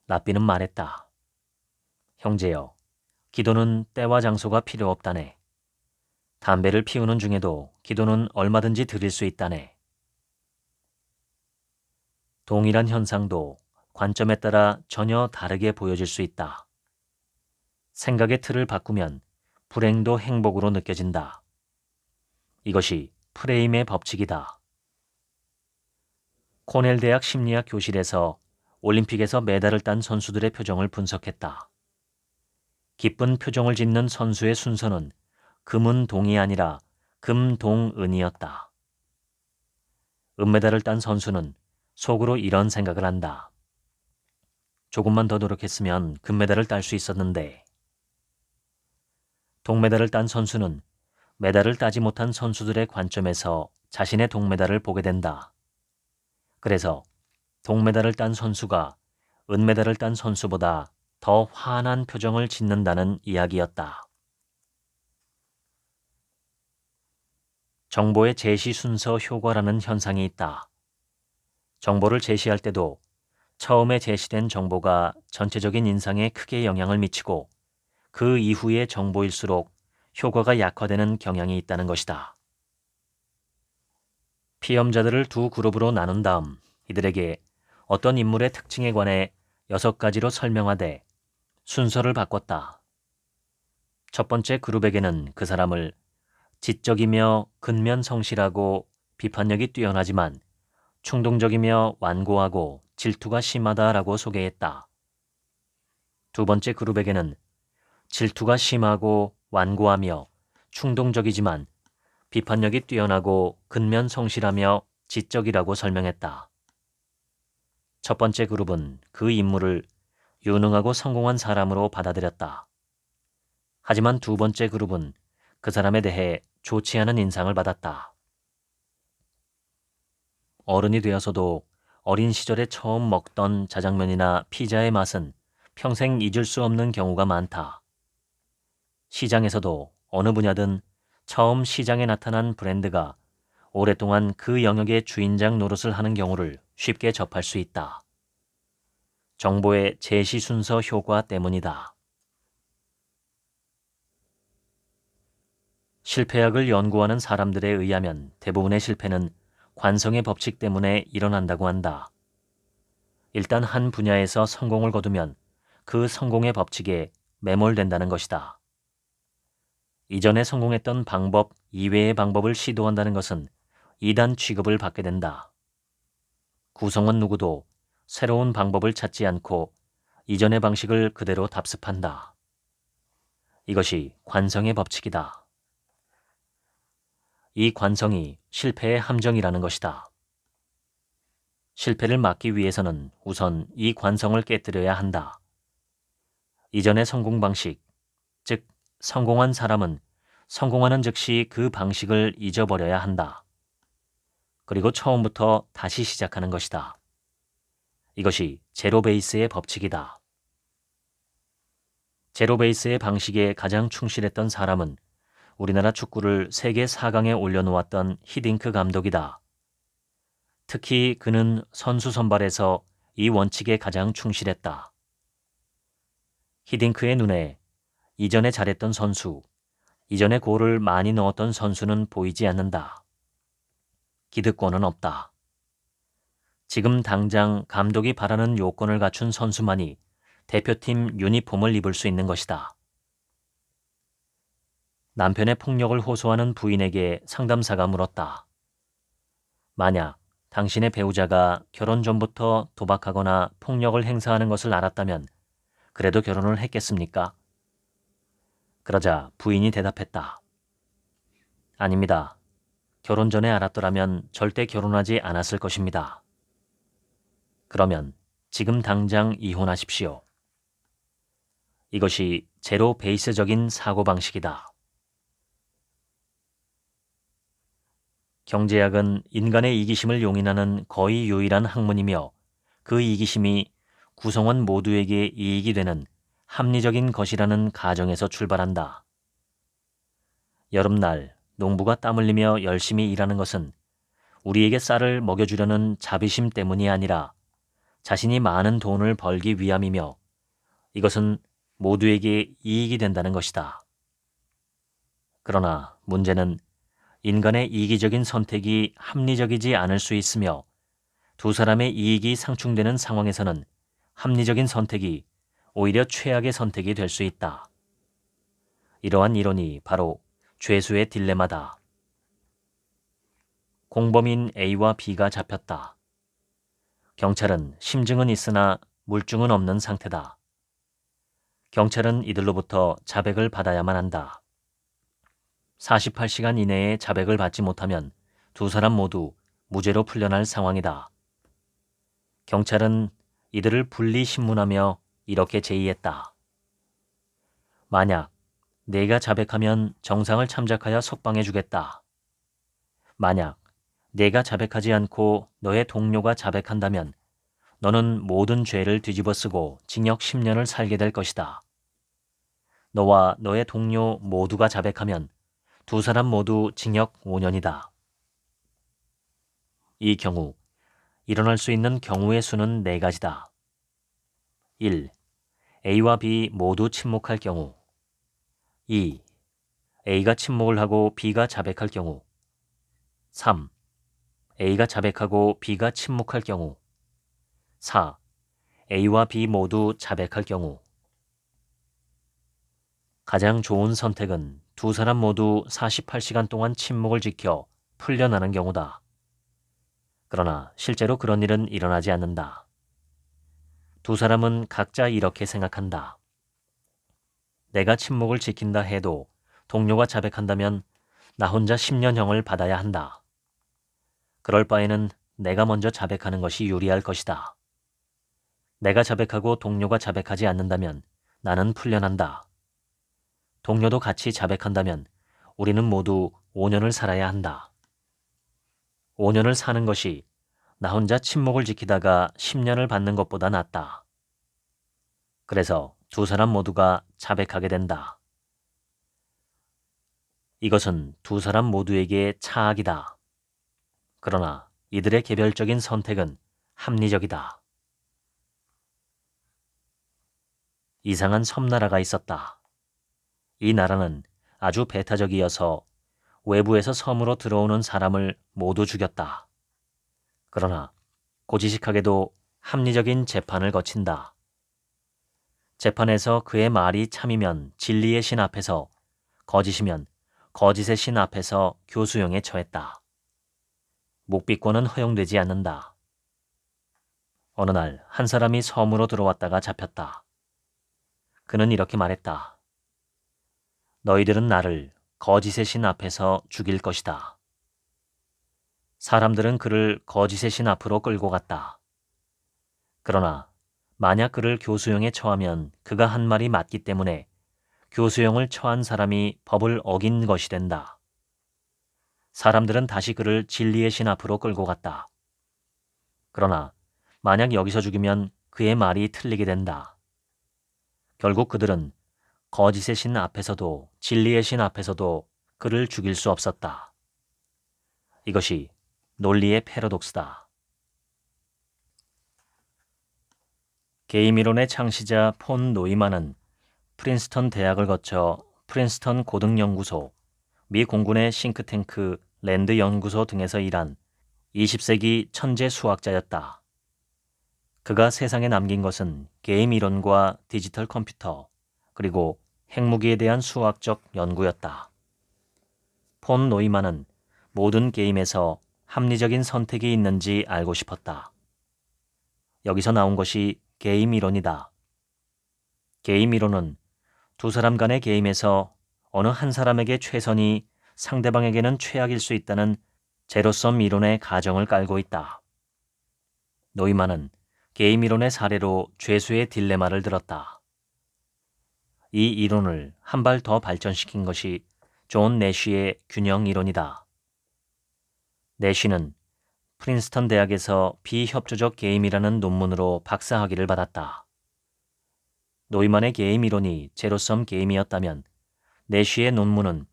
라삐는 말했다. 형제여, 기도는 때와 장소가 필요 없다네. 담배를 피우는 중에도 기도는 얼마든지 드릴 수 있다네. 동일한 현상도 관점에 따라 전혀 다르게 보여질 수 있다. 생각의 틀을 바꾸면 불행도 행복으로 느껴진다. 이것이 프레임의 법칙이다. 코넬 대학 심리학 교실에서 올림픽에서 메달을 딴 선수들의 표정을 분석했다. 기쁜 표정을 짓는 선수의 순서는 금은동이 아니라 금동은이었다. 은메달을 딴 선수는 속으로 이런 생각을 한다. 조금만 더 노력했으면 금메달을 딸 수 있었는데. 동메달을 딴 선수는 메달을 따지 못한 선수들의 관점에서 자신의 동메달을 보게 된다. 그래서 동메달을 딴 선수가 은메달을 딴 선수보다 더 환한 표정을 짓는다는 이야기였다. 정보의 제시 순서 효과라는 현상이 있다. 정보를 제시할 때도 처음에 제시된 정보가 전체적인 인상에 크게 영향을 미치고 그 이후의 정보일수록 효과가 약화되는 경향이 있다는 것이다. 피험자들을 두 그룹으로 나눈 다음 이들에게 어떤 인물의 특징에 관해 6가지로 설명하되 순서를 바꿨다. 첫 번째 그룹에게는 그 사람을 지적이며 근면성실하고 비판력이 뛰어나지만 충동적이며 완고하고 질투가 심하다라고 소개했다. 두 번째 그룹에게는 질투가 심하고 완고하며 충동적이지만 비판력이 뛰어나고 근면성실하며 지적이라고 설명했다. 첫 번째 그룹은 그 인물을 유능하고 성공한 사람으로 받아들였다. 하지만 두 번째 그룹은 그 사람에 대해 좋지 않은 인상을 받았다. 어른이 되어서도 어린 시절에 처음 먹던 자장면이나 피자의 맛은 평생 잊을 수 없는 경우가 많다. 시장에서도 어느 분야든 처음 시장에 나타난 브랜드가 오랫동안 그 영역의 주인장 노릇을 하는 경우를 쉽게 접할 수 있다. 정보의 제시 순서 효과 때문이다. 실패학을 연구하는 사람들에 의하면 대부분의 실패는 관성의 법칙 때문에 일어난다고 한다. 일단 한 분야에서 성공을 거두면 그 성공의 법칙에 매몰된다는 것이다. 이전에 성공했던 방법 이외의 방법을 시도한다는 것은 2단 취급을 받게 된다. 구성원 누구도 새로운 방법을 찾지 않고 이전의 방식을 그대로 답습한다. 이것이 관성의 법칙이다. 이 관성이 실패의 함정이라는 것이다. 실패를 막기 위해서는 우선 이 관성을 깨뜨려야 한다. 이전의 성공 방식, 즉 성공한 사람은 성공하는 즉시 그 방식을 잊어버려야 한다. 그리고 처음부터 다시 시작하는 것이다. 이것이 제로 베이스의 법칙이다. 제로 베이스의 방식에 가장 충실했던 사람은 우리나라 축구를 세계 4강에 올려놓았던 히딩크 감독이다. 특히 그는 선수 선발에서 이 원칙에 가장 충실했다. 히딩크의 눈에 이전에 잘했던 선수, 이전에 골을 많이 넣었던 선수는 보이지 않는다. 기득권은 없다. 지금 당장 감독이 바라는 요건을 갖춘 선수만이 대표팀 유니폼을 입을 수 있는 것이다. 남편의 폭력을 호소하는 부인에게 상담사가 물었다. 만약 당신의 배우자가 결혼 전부터 도박하거나 폭력을 행사하는 것을 알았다면 그래도 결혼을 했겠습니까? 그러자 부인이 대답했다. 아닙니다. 결혼 전에 알았더라면 절대 결혼하지 않았을 것입니다. 그러면 지금 당장 이혼하십시오. 이것이 제로 베이스적인 사고방식이다. 경제학은 인간의 이기심을 용인하는 거의 유일한 학문이며 그 이기심이 구성원 모두에게 이익이 되는 합리적인 것이라는 가정에서 출발한다. 여름날 농부가 땀 흘리며 열심히 일하는 것은 우리에게 쌀을 먹여주려는 자비심 때문이 아니라 자신이 많은 돈을 벌기 위함이며 이것은 모두에게 이익이 된다는 것이다. 그러나 문제는 인간의 이기적인 선택이 합리적이지 않을 수 있으며 두 사람의 이익이 상충되는 상황에서는 합리적인 선택이 오히려 최악의 선택이 될 수 있다. 이러한 이론이 바로 죄수의 딜레마다. 공범인 A와 B가 잡혔다. 경찰은 심증은 있으나 물증은 없는 상태다. 경찰은 이들로부터 자백을 받아야만 한다. 48시간 이내에 자백을 받지 못하면 두 사람 모두 무죄로 풀려날 상황이다. 경찰은 이들을 분리 신문하며 이렇게 제의했다. 만약 내가 자백하면 정상을 참작하여 석방해주겠다. 만약 내가 자백하지 않고 너의 동료가 자백한다면 너는 모든 죄를 뒤집어쓰고 징역 10년을 살게 될 것이다. 너와 너의 동료 모두가 자백하면 두 사람 모두 징역 5년이다. 이 경우 일어날 수 있는 경우의 수는 4가지다. 1. A와 B 모두 침묵할 경우. 2. A가 침묵을 하고 B가 자백할 경우. 3. A가 자백하고 B가 침묵할 경우. 4. A와 B 모두 자백할 경우. 가장 좋은 선택은 두 사람 모두 48시간 동안 침묵을 지켜 풀려나는 경우다. 그러나 실제로 그런 일은 일어나지 않는다. 두 사람은 각자 이렇게 생각한다. 내가 침묵을 지킨다 해도 동료가 자백한다면 나 혼자 10년형을 받아야 한다. 그럴 바에는 내가 먼저 자백하는 것이 유리할 것이다. 내가 자백하고 동료가 자백하지 않는다면 나는 풀려난다. 동료도 같이 자백한다면 우리는 모두 5년을 살아야 한다. 5년을 사는 것이 나 혼자 침묵을 지키다가 10년을 받는 것보다 낫다. 그래서 두 사람 모두가 자백하게 된다. 이것은 두 사람 모두에게 차악이다. 그러나 이들의 개별적인 선택은 합리적이다. 이상한 섬나라가 있었다. 이 나라는 아주 배타적이어서 외부에서 섬으로 들어오는 사람을 모두 죽였다. 그러나 고지식하게도 합리적인 재판을 거친다. 재판에서 그의 말이 참이면 진리의 신 앞에서, 거짓이면 거짓의 신 앞에서 교수형에 처했다. 묵비권은 허용되지 않는다. 어느 날 한 사람이 섬으로 들어왔다가 잡혔다. 그는 이렇게 말했다. 너희들은 나를 거짓의 신 앞에서 죽일 것이다. 사람들은 그를 거짓의 신 앞으로 끌고 갔다. 그러나 만약 그를 교수형에 처하면 그가 한 말이 맞기 때문에 교수형을 처한 사람이 법을 어긴 것이 된다. 사람들은 다시 그를 진리의 신 앞으로 끌고 갔다. 그러나 만약 여기서 죽이면 그의 말이 틀리게 된다. 결국 그들은 거짓의 신 앞에서도 진리의 신 앞에서도 그를 죽일 수 없었다. 이것이 논리의 패러독스다. 게임 이론의 창시자 폰 노이만은 프린스턴 대학을 거쳐 프린스턴 고등연구소, 미 공군의 싱크탱크 랜드 연구소 등에서 일한 20세기 천재 수학자였다. 그가 세상에 남긴 것은 게임 이론과 디지털 컴퓨터, 그리고 핵무기에 대한 수학적 연구였다. 폰 노이만은 모든 게임에서 합리적인 선택이 있는지 알고 싶었다. 여기서 나온 것이 게임 이론이다. 게임 이론은 두 사람 간의 게임에서 어느 한 사람에게 최선이 상대방에게는 최악일 수 있다는 제로섬 이론의 가정을 깔고 있다. 노이만은 게임 이론의 사례로 죄수의 딜레마를 들었다. 이 이론을 한 발 더 발전시킨 것이 존 내쉬의 균형 이론이다. 내쉬는 프린스턴 대학에서 비협조적 게임이라는 논문으로 박사학위를 받았다. 노이만의 게임 이론이 제로섬 게임이었다면 내쉬의 논문은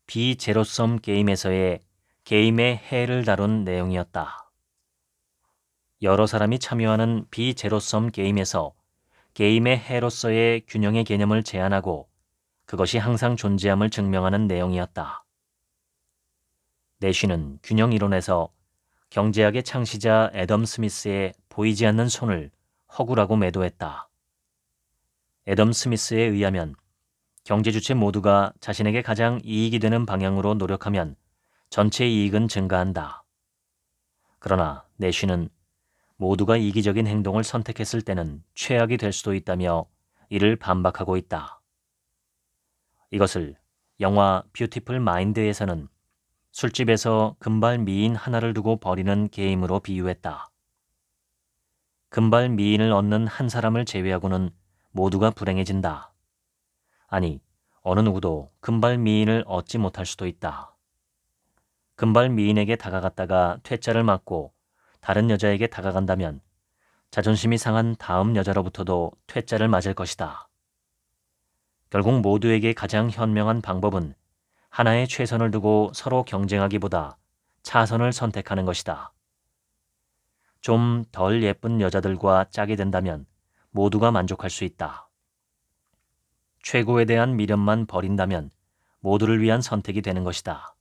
비제로섬 게임에서의 게임의 해를 다룬 내용이었다. 여러 사람이 참여하는 비제로섬 게임에서 게임의 해로서의 균형의 개념을 제안하고 그것이 항상 존재함을 증명하는 내용이었다. 내쉬는 균형 이론에서 경제학의 창시자 애덤 스미스의 보이지 않는 손을 허구라고 매도했다. 애덤 스미스에 의하면 경제 주체 모두가 자신에게 가장 이익이 되는 방향으로 노력하면 전체 이익은 증가한다. 그러나 내쉬는 모두가 이기적인 행동을 선택했을 때는 최악이 될 수도 있다며 이를 반박하고 있다. 이것을 영화 뷰티풀 마인드에서는 술집에서 금발 미인 하나를 두고 벌이는 게임으로 비유했다. 금발 미인을 얻는 한 사람을 제외하고는 모두가 불행해진다. 아니, 어느 누구도 금발 미인을 얻지 못할 수도 있다. 금발 미인에게 다가갔다가 퇴짜를 맞고 다른 여자에게 다가간다면 자존심이 상한 다음 여자로부터도 퇴짜를 맞을 것이다. 결국 모두에게 가장 현명한 방법은 하나의 최선을 두고 서로 경쟁하기보다 차선을 선택하는 것이다. 좀 덜 예쁜 여자들과 짝이 된다면 모두가 만족할 수 있다. 최고에 대한 미련만 버린다면 모두를 위한 선택이 되는 것이다.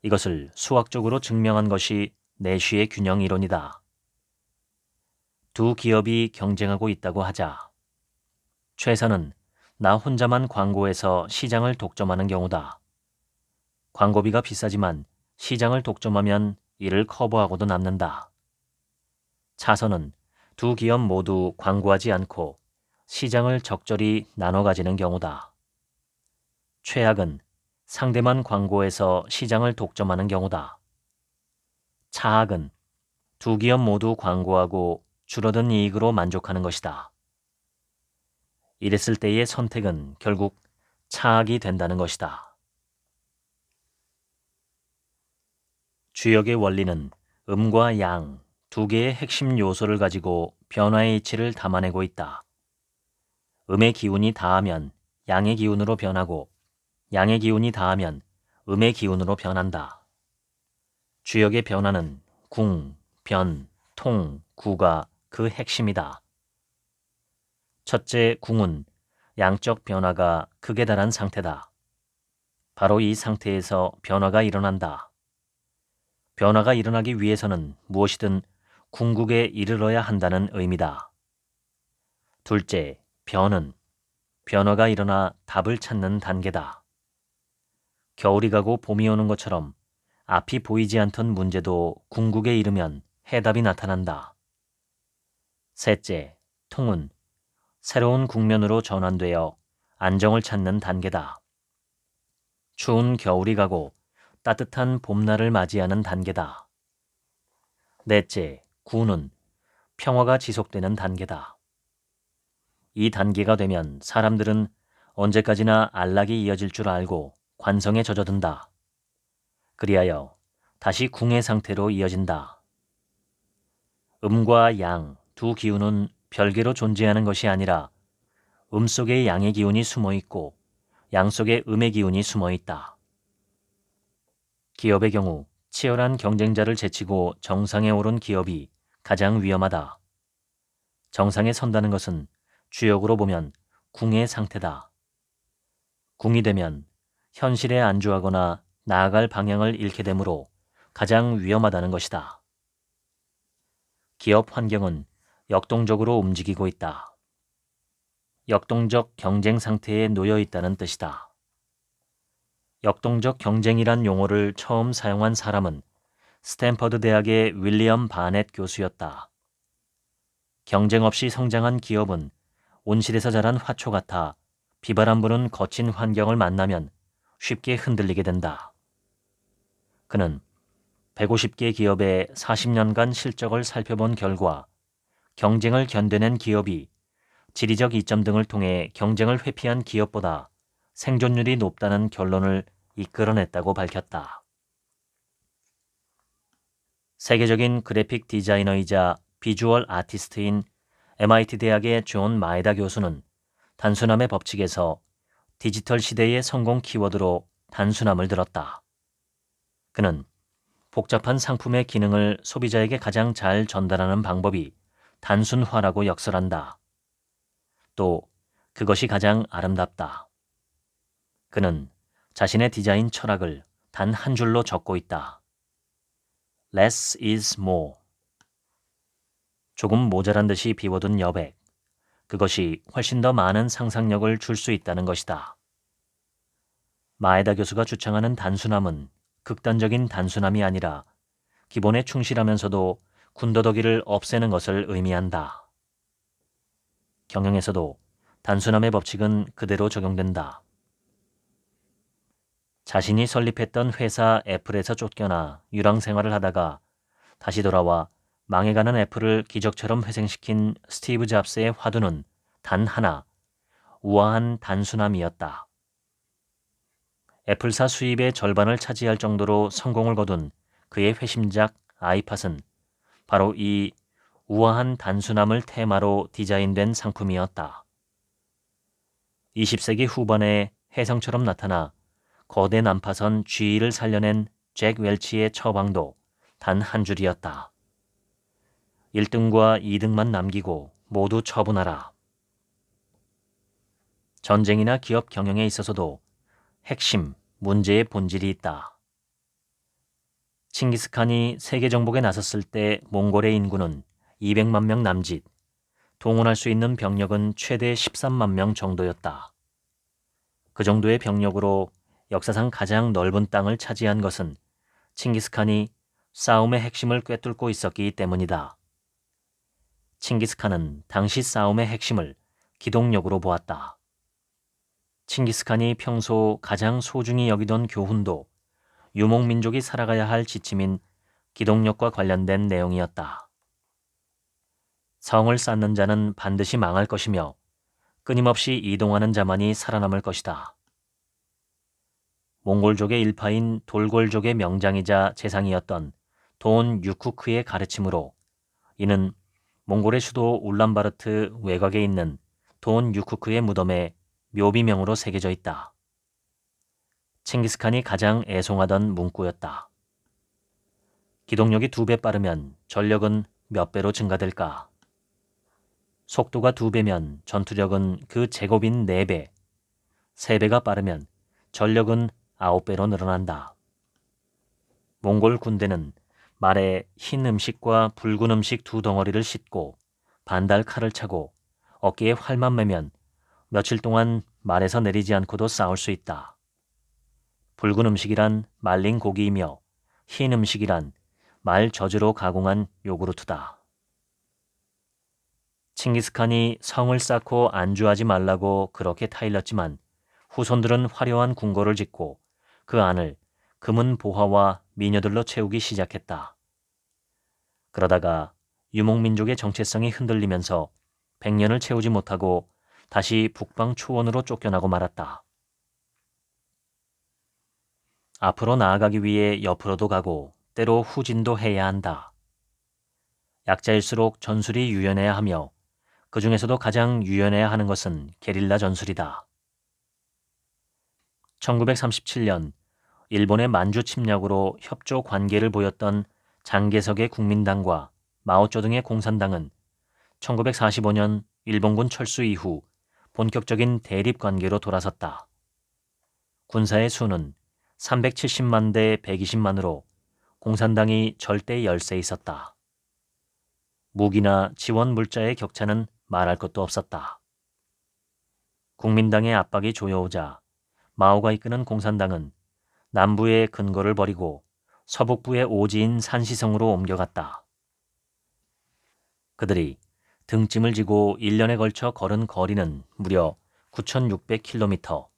이것을 수학적으로 증명한 것이 내쉬의 균형 이론이다. 두 기업이 경쟁하고 있다고 하자. 최선은 나 혼자만 광고에서 시장을 독점하는 경우다. 광고비가 비싸지만 시장을 독점하면 이를 커버하고도 남는다. 차선은 두 기업 모두 광고하지 않고 시장을 적절히 나눠 가지는 경우다. 최악은 상대만 광고해서 시장을 독점하는 경우다. 차악은 두 기업 모두 광고하고 줄어든 이익으로 만족하는 것이다. 이랬을 때의 선택은 결국 차악이 된다는 것이다. 주역의 원리는 음과 양 두 개의 핵심 요소를 가지고 변화의 이치를 담아내고 있다. 음의 기운이 다하면 양의 기운으로 변하고 양의 기운이 다하면 음의 기운으로 변한다. 주역의 변화는 궁, 변, 통, 구가 그 핵심이다. 첫째 궁은 양적 변화가 극에 달한 상태다. 바로 이 상태에서 변화가 일어난다. 변화가 일어나기 위해서는 무엇이든 궁극에 이르러야 한다는 의미다. 둘째, 변은 변화가 일어나 답을 찾는 단계다. 겨울이 가고 봄이 오는 것처럼 앞이 보이지 않던 문제도 궁극에 이르면 해답이 나타난다. 셋째, 통은 새로운 국면으로 전환되어 안정을 찾는 단계다. 추운 겨울이 가고 따뜻한 봄날을 맞이하는 단계다. 넷째, 구는 평화가 지속되는 단계다. 이 단계가 되면 사람들은 언제까지나 안락이 이어질 줄 알고 관성에 젖어든다. 그리하여 다시 궁의 상태로 이어진다. 음과 양 두 기운은 별개로 존재하는 것이 아니라 음 속에 양의 기운이 숨어 있고 양 속에 음의 기운이 숨어 있다. 기업의 경우 치열한 경쟁자를 제치고 정상에 오른 기업이 가장 위험하다. 정상에 선다는 것은 주역으로 보면 궁의 상태다. 궁이 되면 현실에 안주하거나 나아갈 방향을 잃게 되므로 가장 위험하다는 것이다. 기업 환경은 역동적으로 움직이고 있다. 역동적 경쟁 상태에 놓여 있다는 뜻이다. 역동적 경쟁이란 용어를 처음 사용한 사람은 스탠퍼드 대학의 윌리엄 바넷 교수였다. 경쟁 없이 성장한 기업은 온실에서 자란 화초 같아 비바람 부는 거친 환경을 만나면 쉽게 흔들리게 된다. 그는 150개 기업의 40년간 실적을 살펴본 결과 경쟁을 견뎌낸 기업이 지리적 이점 등을 통해 경쟁을 회피한 기업보다 생존율이 높다는 결론을 이끌어냈다고 밝혔다. 세계적인 그래픽 디자이너이자 비주얼 아티스트인 MIT 대학의 존 마에다 교수는 단순함의 법칙에서 디지털 시대의 성공 키워드로 단순함을 들었다. 그는 복잡한 상품의 기능을 소비자에게 가장 잘 전달하는 방법이 단순화라고 역설한다. 또 그것이 가장 아름답다. 그는 자신의 디자인 철학을 단 한 줄로 적고 있다. Less is more. 조금 모자란 듯이 비워둔 여백. 그것이 훨씬 더 많은 상상력을 줄 수 있다는 것이다. 마에다 교수가 주창하는 단순함은 극단적인 단순함이 아니라 기본에 충실하면서도 군더더기를 없애는 것을 의미한다. 경영에서도 단순함의 법칙은 그대로 적용된다. 자신이 설립했던 회사 애플에서 쫓겨나 유랑 생활을 하다가 다시 돌아와 망해가는 애플을 기적처럼 회생시킨 스티브 잡스의 화두는 단 하나, 우아한 단순함이었다. 애플사 수입의 절반을 차지할 정도로 성공을 거둔 그의 회심작 아이팟은 바로 이 우아한 단순함을 테마로 디자인된 상품이었다. 20세기 후반에 혜성처럼 나타나 거대 난파선 G를 살려낸 잭 웰치의 처방도 단 한 줄이었다. 1등과 2등만 남기고 모두 처분하라. 전쟁이나 기업 경영에 있어서도 핵심, 문제의 본질이 있다. 칭기스칸이 세계 정복에 나섰을 때 몽골의 인구는 200만 명 남짓, 동원할 수 있는 병력은 최대 13만 명 정도였다. 그 정도의 병력으로 역사상 가장 넓은 땅을 차지한 것은 칭기스칸이 싸움의 핵심을 꿰뚫고 있었기 때문이다. 칭기스칸은 당시 싸움의 핵심을 기동력으로 보았다. 칭기스칸이 평소 가장 소중히 여기던 교훈도 유목민족이 살아가야 할 지침인 기동력과 관련된 내용이었다. 성을 쌓는 자는 반드시 망할 것이며 끊임없이 이동하는 자만이 살아남을 것이다. 몽골족의 일파인 돌골족의 명장이자 재상이었던 돈 유쿠크의 가르침으로 이는 몽골의 수도 울란바르트 외곽에 있는 돈 유쿠크의 무덤에 묘비명으로 새겨져 있다. 칭기스칸이 가장 애송하던 문구였다. 기동력이 2배 빠르면 전력은 몇 배로 증가될까? 속도가 2배면 전투력은 그 제곱인 4배, 3배가 빠르면 전력은 9배로 늘어난다. 몽골 군대는 말에 흰 음식과 붉은 음식 2덩어리를 싣고 반달 칼을 차고 어깨에 활만 매면 며칠 동안 말에서 내리지 않고도 싸울 수 있다. 붉은 음식이란 말린 고기이며 흰 음식이란 말 젖으로 가공한 요구르트다. 칭기스칸이 성을 쌓고 안주하지 말라고 그렇게 타일렀지만 후손들은 화려한 궁궐을 짓고 그 안을 금은 보화와 미녀들로 채우기 시작했다. 그러다가 유목민족의 정체성이 흔들리면서 100년을 채우지 못하고 다시 북방 초원으로 쫓겨나고 말았다. 앞으로 나아가기 위해 옆으로도 가고 때로 후진도 해야 한다. 약자일수록 전술이 유연해야 하며 그 중에서도 가장 유연해야 하는 것은 게릴라 전술이다. 1937년 일본의 만주 침략으로 협조 관계를 보였던 장개석의 국민당과 마오쩌둥의 공산당은 1945년 일본군 철수 이후 본격적인 대립 관계로 돌아섰다. 군사의 수는 370만 대 120만으로 공산당이 절대 열세에 있었다. 무기나 지원 물자의 격차는 말할 것도 없었다. 국민당의 압박이 조여오자 마오가 이끄는 공산당은 남부의 근거를 버리고 서북부의 오지인 산시성으로 옮겨갔다. 그들이 등짐을 지고 1년에 걸쳐 걸은 거리는 무려 9,600km,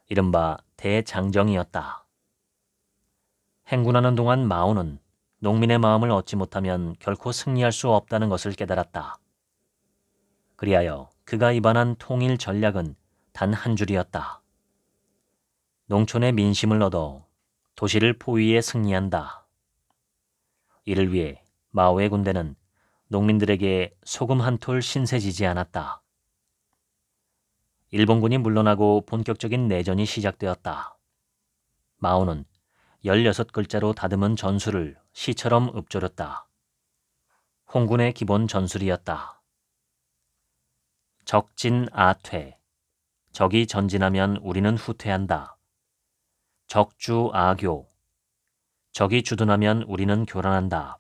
이른바 대장정이었다. 행군하는 동안 마오는 농민의 마음을 얻지 못하면 결코 승리할 수 없다는 것을 깨달았다. 그리하여 그가 입안한 통일 전략은 단 한 줄이었다. 농촌의 민심을 얻어 도시를 포위해 승리한다. 이를 위해 마오의 군대는 농민들에게 소금 한 톨 신세지지 않았다. 일본군이 물러나고 본격적인 내전이 시작되었다. 마오는 16글자로 다듬은 전술을 시처럼 읊조렸다. 홍군의 기본 전술이었다. 적진 아퇴. 적이 전진하면 우리는 후퇴한다. 적주 아교. 적이 주둔하면 우리는 교란한다.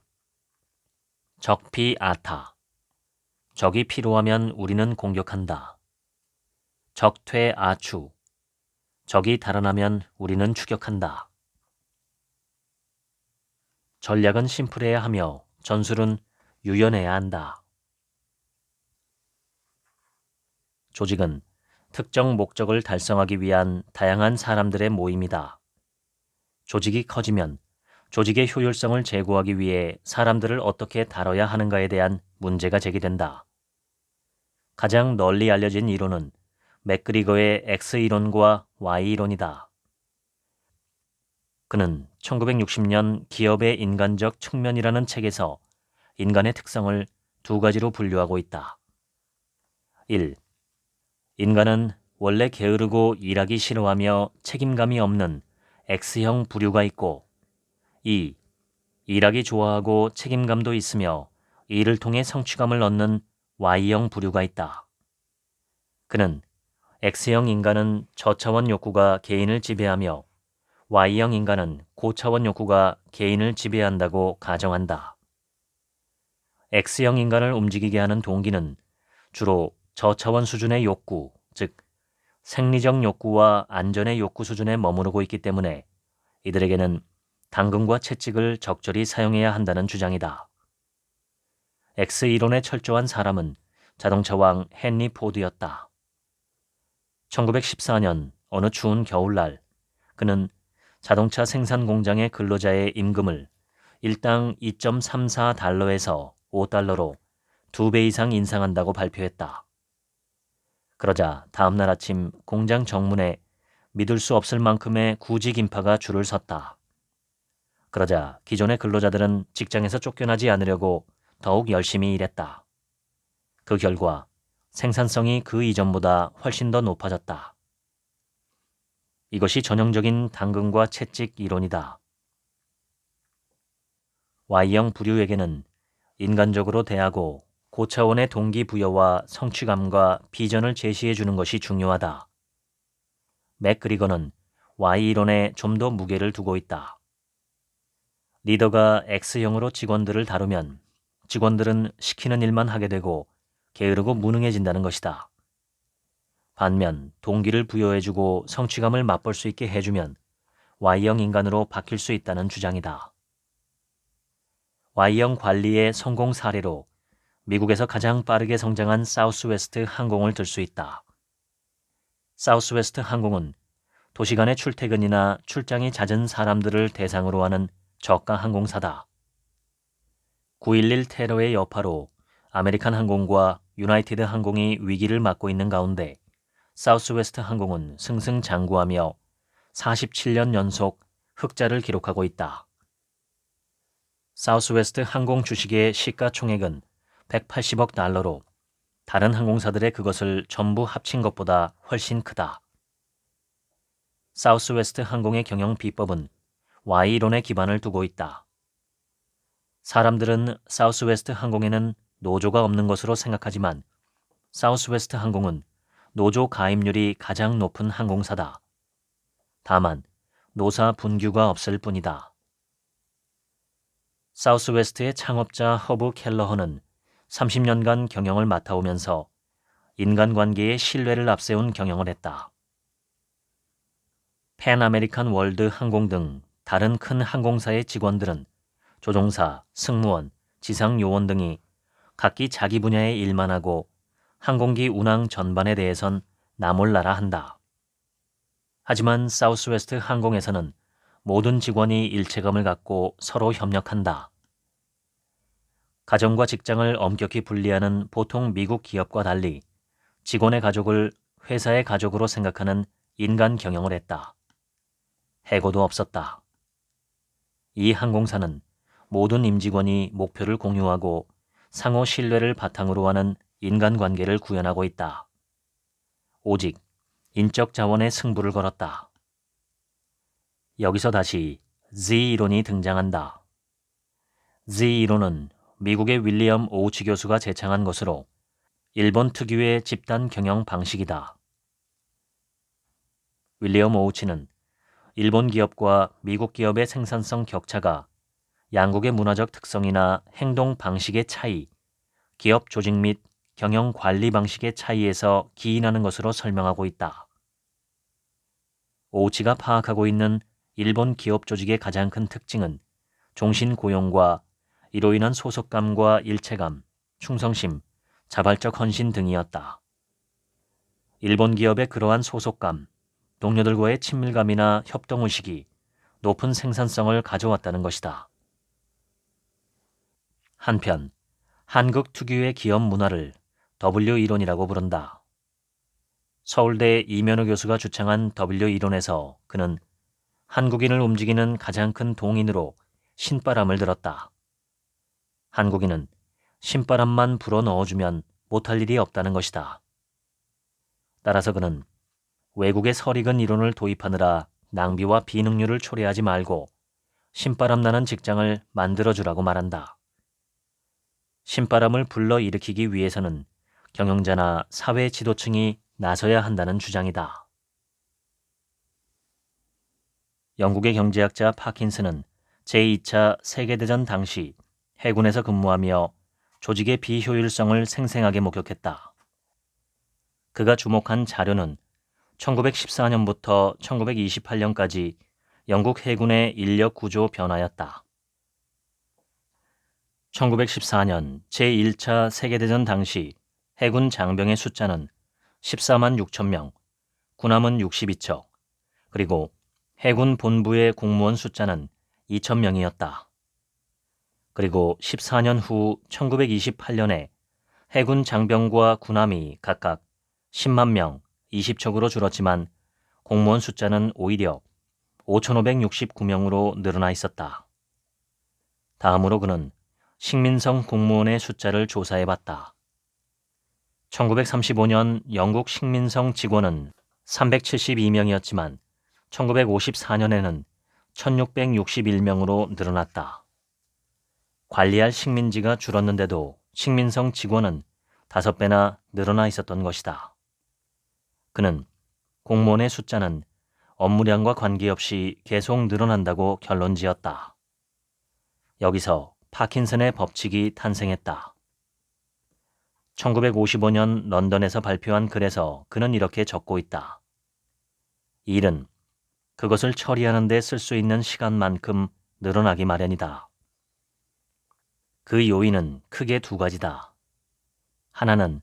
적피 아타. 적이 필요하면 우리는 공격한다. 적퇴 아추. 적이 달아나면 우리는 추격한다. 전략은 심플해야 하며 전술은 유연해야 한다. 조직은 특정 목적을 달성하기 위한 다양한 사람들의 모임이다. 조직이 커지면 조직의 효율성을 제고하기 위해 사람들을 어떻게 다뤄야 하는가에 대한 문제가 제기된다. 가장 널리 알려진 이론은 맥그리거의 X이론과 Y이론이다. 그는 1960년 기업의 인간적 측면이라는 책에서 인간의 특성을 2가지로 분류하고 있다. 1. 인간은 원래 게으르고 일하기 싫어하며 책임감이 없는 X형 부류가 있고 2. 일하기 좋아하고 책임감도 있으며 일을 통해 성취감을 얻는 Y형 부류가 있다. 그는 X형 인간은 저차원 욕구가 개인을 지배하며 Y형 인간은 고차원 욕구가 개인을 지배한다고 가정한다. X형 인간을 움직이게 하는 동기는 주로 저차원 수준의 욕구, 즉 생리적 욕구와 안전의 욕구 수준에 머무르고 있기 때문에 이들에게는 당근과 채찍을 적절히 사용해야 한다는 주장이다. X이론에 철저한 사람은 자동차왕 헨리 포드였다. 1914년 어느 추운 겨울날 그는 자동차 생산 공장의 근로자의 임금을 일당 2.34달러에서 5달러로 2배 이상 인상한다고 발표했다. 그러자 다음날 아침 공장 정문에 믿을 수 없을 만큼의 구직 인파가 줄을 섰다. 그러자 기존의 근로자들은 직장에서 쫓겨나지 않으려고 더욱 열심히 일했다. 그 결과 생산성이 그 이전보다 훨씬 더 높아졌다. 이것이 전형적인 당근과 채찍 이론이다. Y형 부류에게는 인간적으로 대하고 고차원의 동기부여와 성취감과 비전을 제시해 주는 것이 중요하다. 맥그리거는 Y이론에 좀 더 무게를 두고 있다. 리더가 X형으로 직원들을 다루면 직원들은 시키는 일만 하게 되고 게으르고 무능해진다는 것이다. 반면 동기를 부여해주고 성취감을 맛볼 수 있게 해주면 Y형 인간으로 바뀔 수 있다는 주장이다. Y형 관리의 성공 사례로 미국에서 가장 빠르게 성장한 사우스웨스트 항공을 들 수 있다. 사우스웨스트 항공은 도시 간의 출퇴근이나 출장이 잦은 사람들을 대상으로 하는 저가 항공사다. 9.11 테러의 여파로 아메리칸 항공과 유나이티드 항공이 위기를 맞고 있는 가운데 사우스웨스트 항공은 승승장구하며 47년 연속 흑자를 기록하고 있다. 사우스웨스트 항공 주식의 시가총액은 180억 달러로 다른 항공사들의 그것을 전부 합친 것보다 훨씬 크다. 사우스웨스트 항공의 경영 비법은 Y이론에 기반을 두고 있다. 사람들은 사우스웨스트 항공에는 노조가 없는 것으로 생각하지만 사우스웨스트 항공은 노조 가입률이 가장 높은 항공사다. 다만 노사 분규가 없을 뿐이다. 사우스웨스트의 창업자 허브 켈러허는 30년간 경영을 맡아오면서 인간관계의 신뢰를 앞세운 경영을 했다. 팬 아메리칸 월드 항공 등 다른 큰 항공사의 직원들은 조종사, 승무원, 지상 요원 등이 각기 자기 분야의 일만 하고 항공기 운항 전반에 대해선 나몰라라 한다. 하지만 사우스웨스트 항공에서는 모든 직원이 일체감을 갖고 서로 협력한다. 가정과 직장을 엄격히 분리하는 보통 미국 기업과 달리 직원의 가족을 회사의 가족으로 생각하는 인간 경영을 했다. 해고도 없었다. 이 항공사는 모든 임직원이 목표를 공유하고 상호 신뢰를 바탕으로 하는 인간관계를 구현하고 있다. 오직 인적 자원의 승부를 걸었다. 여기서 다시 Z 이론이 등장한다. Z 이론은 미국의 윌리엄 오우치 교수가 제창한 것으로 일본 특유의 집단 경영 방식이다. 윌리엄 오우치는 일본 기업과 미국 기업의 생산성 격차가 양국의 문화적 특성이나 행동 방식의 차이, 기업 조직 및 경영 관리 방식의 차이에서 기인하는 것으로 설명하고 있다. 오우치가 파악하고 있는 일본 기업 조직의 가장 큰 특징은 종신 고용과 이로 인한 소속감과 일체감, 충성심, 자발적 헌신 등이었다. 일본 기업의 그러한 소속감, 동료들과의 친밀감이나 협동의식이 높은 생산성을 가져왔다는 것이다. 한편 한국 특유의 기업 문화를 W이론이라고 부른다. 서울대 이면우 교수가 주창한 W이론에서 그는 한국인을 움직이는 가장 큰 동인으로 신바람을 들었다. 한국인은 신바람만 불어 넣어주면 못할 일이 없다는 것이다. 따라서 그는 외국의 설익은 이론을 도입하느라 낭비와 비능률을 초래하지 말고 신바람 나는 직장을 만들어주라고 말한다. 신바람을 불러일으키기 위해서는 경영자나 사회 지도층이 나서야 한다는 주장이다. 영국의 경제학자 파킨슨은 제2차 세계대전 당시 해군에서 근무하며 조직의 비효율성을 생생하게 목격했다. 그가 주목한 자료는 1914년부터 1928년까지 영국 해군의 인력 구조 변화였다. 1914년 제1차 세계대전 당시 해군 장병의 숫자는 14만 6천 명, 군함은 62척, 그리고 해군 본부의 공무원 숫자는 2천 명이었다. 그리고 14년 후 1928년에 해군 장병과 군함이 각각 10만 명, 20척으로 줄었지만 공무원 숫자는 오히려 5,569명으로 늘어나 있었다. 다음으로 그는 식민성 공무원의 숫자를 조사해봤다. 1935년 영국 식민성 직원은 372명이었지만 1954년에는 1661명으로 늘어났다. 관리할 식민지가 줄었는데도 식민성 직원은 5배나 늘어나 있었던 것이다. 그는 공무원의 숫자는 업무량과 관계없이 계속 늘어난다고 결론지었다. 여기서 파킨슨의 법칙이 탄생했다. 1955년 런던에서 발표한 글에서 그는 이렇게 적고 있다. 일은 그것을 처리하는 데 쓸 수 있는 시간만큼 늘어나기 마련이다. 그 요인은 크게 두 가지다. 하나는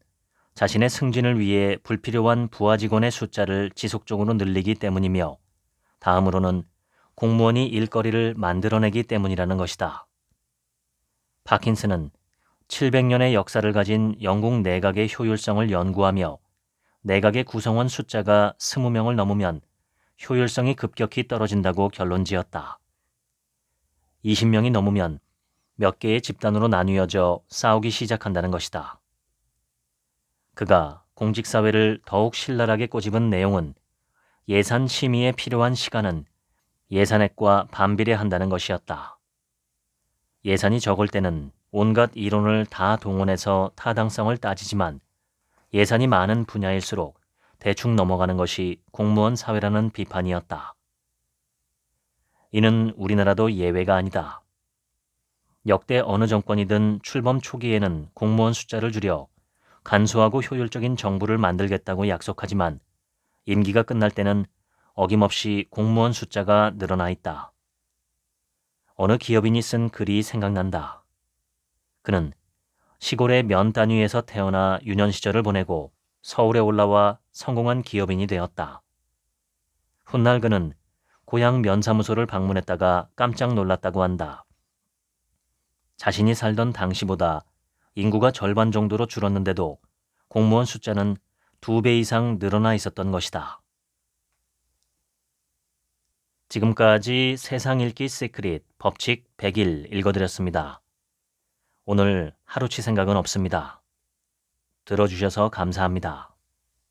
자신의 승진을 위해 불필요한 부하 직원의 숫자를 지속적으로 늘리기 때문이며 다음으로는 공무원이 일거리를 만들어내기 때문이라는 것이다. 파킨슨은 700년의 역사를 가진 영국 내각의 효율성을 연구하며 내각의 구성원 숫자가 20명을 넘으면 효율성이 급격히 떨어진다고 결론지었다. 20명이 넘으면 몇 개의 집단으로 나뉘어져 싸우기 시작한다는 것이다. 그가 공직사회를 더욱 신랄하게 꼬집은 내용은 예산 심의에 필요한 시간은 예산액과 반비례한다는 것이었다. 예산이 적을 때는 온갖 이론을 다 동원해서 타당성을 따지지만 예산이 많은 분야일수록 대충 넘어가는 것이 공무원 사회라는 비판이었다. 이는 우리나라도 예외가 아니다. 역대 어느 정권이든 출범 초기에는 공무원 숫자를 줄여 간소하고 효율적인 정부를 만들겠다고 약속하지만 임기가 끝날 때는 어김없이 공무원 숫자가 늘어나 있다. 어느 기업인이 쓴 글이 생각난다. 그는 시골의 면 단위에서 태어나 유년 시절을 보내고 서울에 올라와 성공한 기업인이 되었다. 훗날 그는 고향 면사무소를 방문했다가 깜짝 놀랐다고 한다. 자신이 살던 당시보다 인구가 절반 정도로 줄었는데도 공무원 숫자는 2배 이상 늘어나 있었던 것이다. 지금까지 세상 읽기 시크릿 법칙 100일 읽어드렸습니다. 오늘 하루치 생각은 없습니다. 들어주셔서 감사합니다.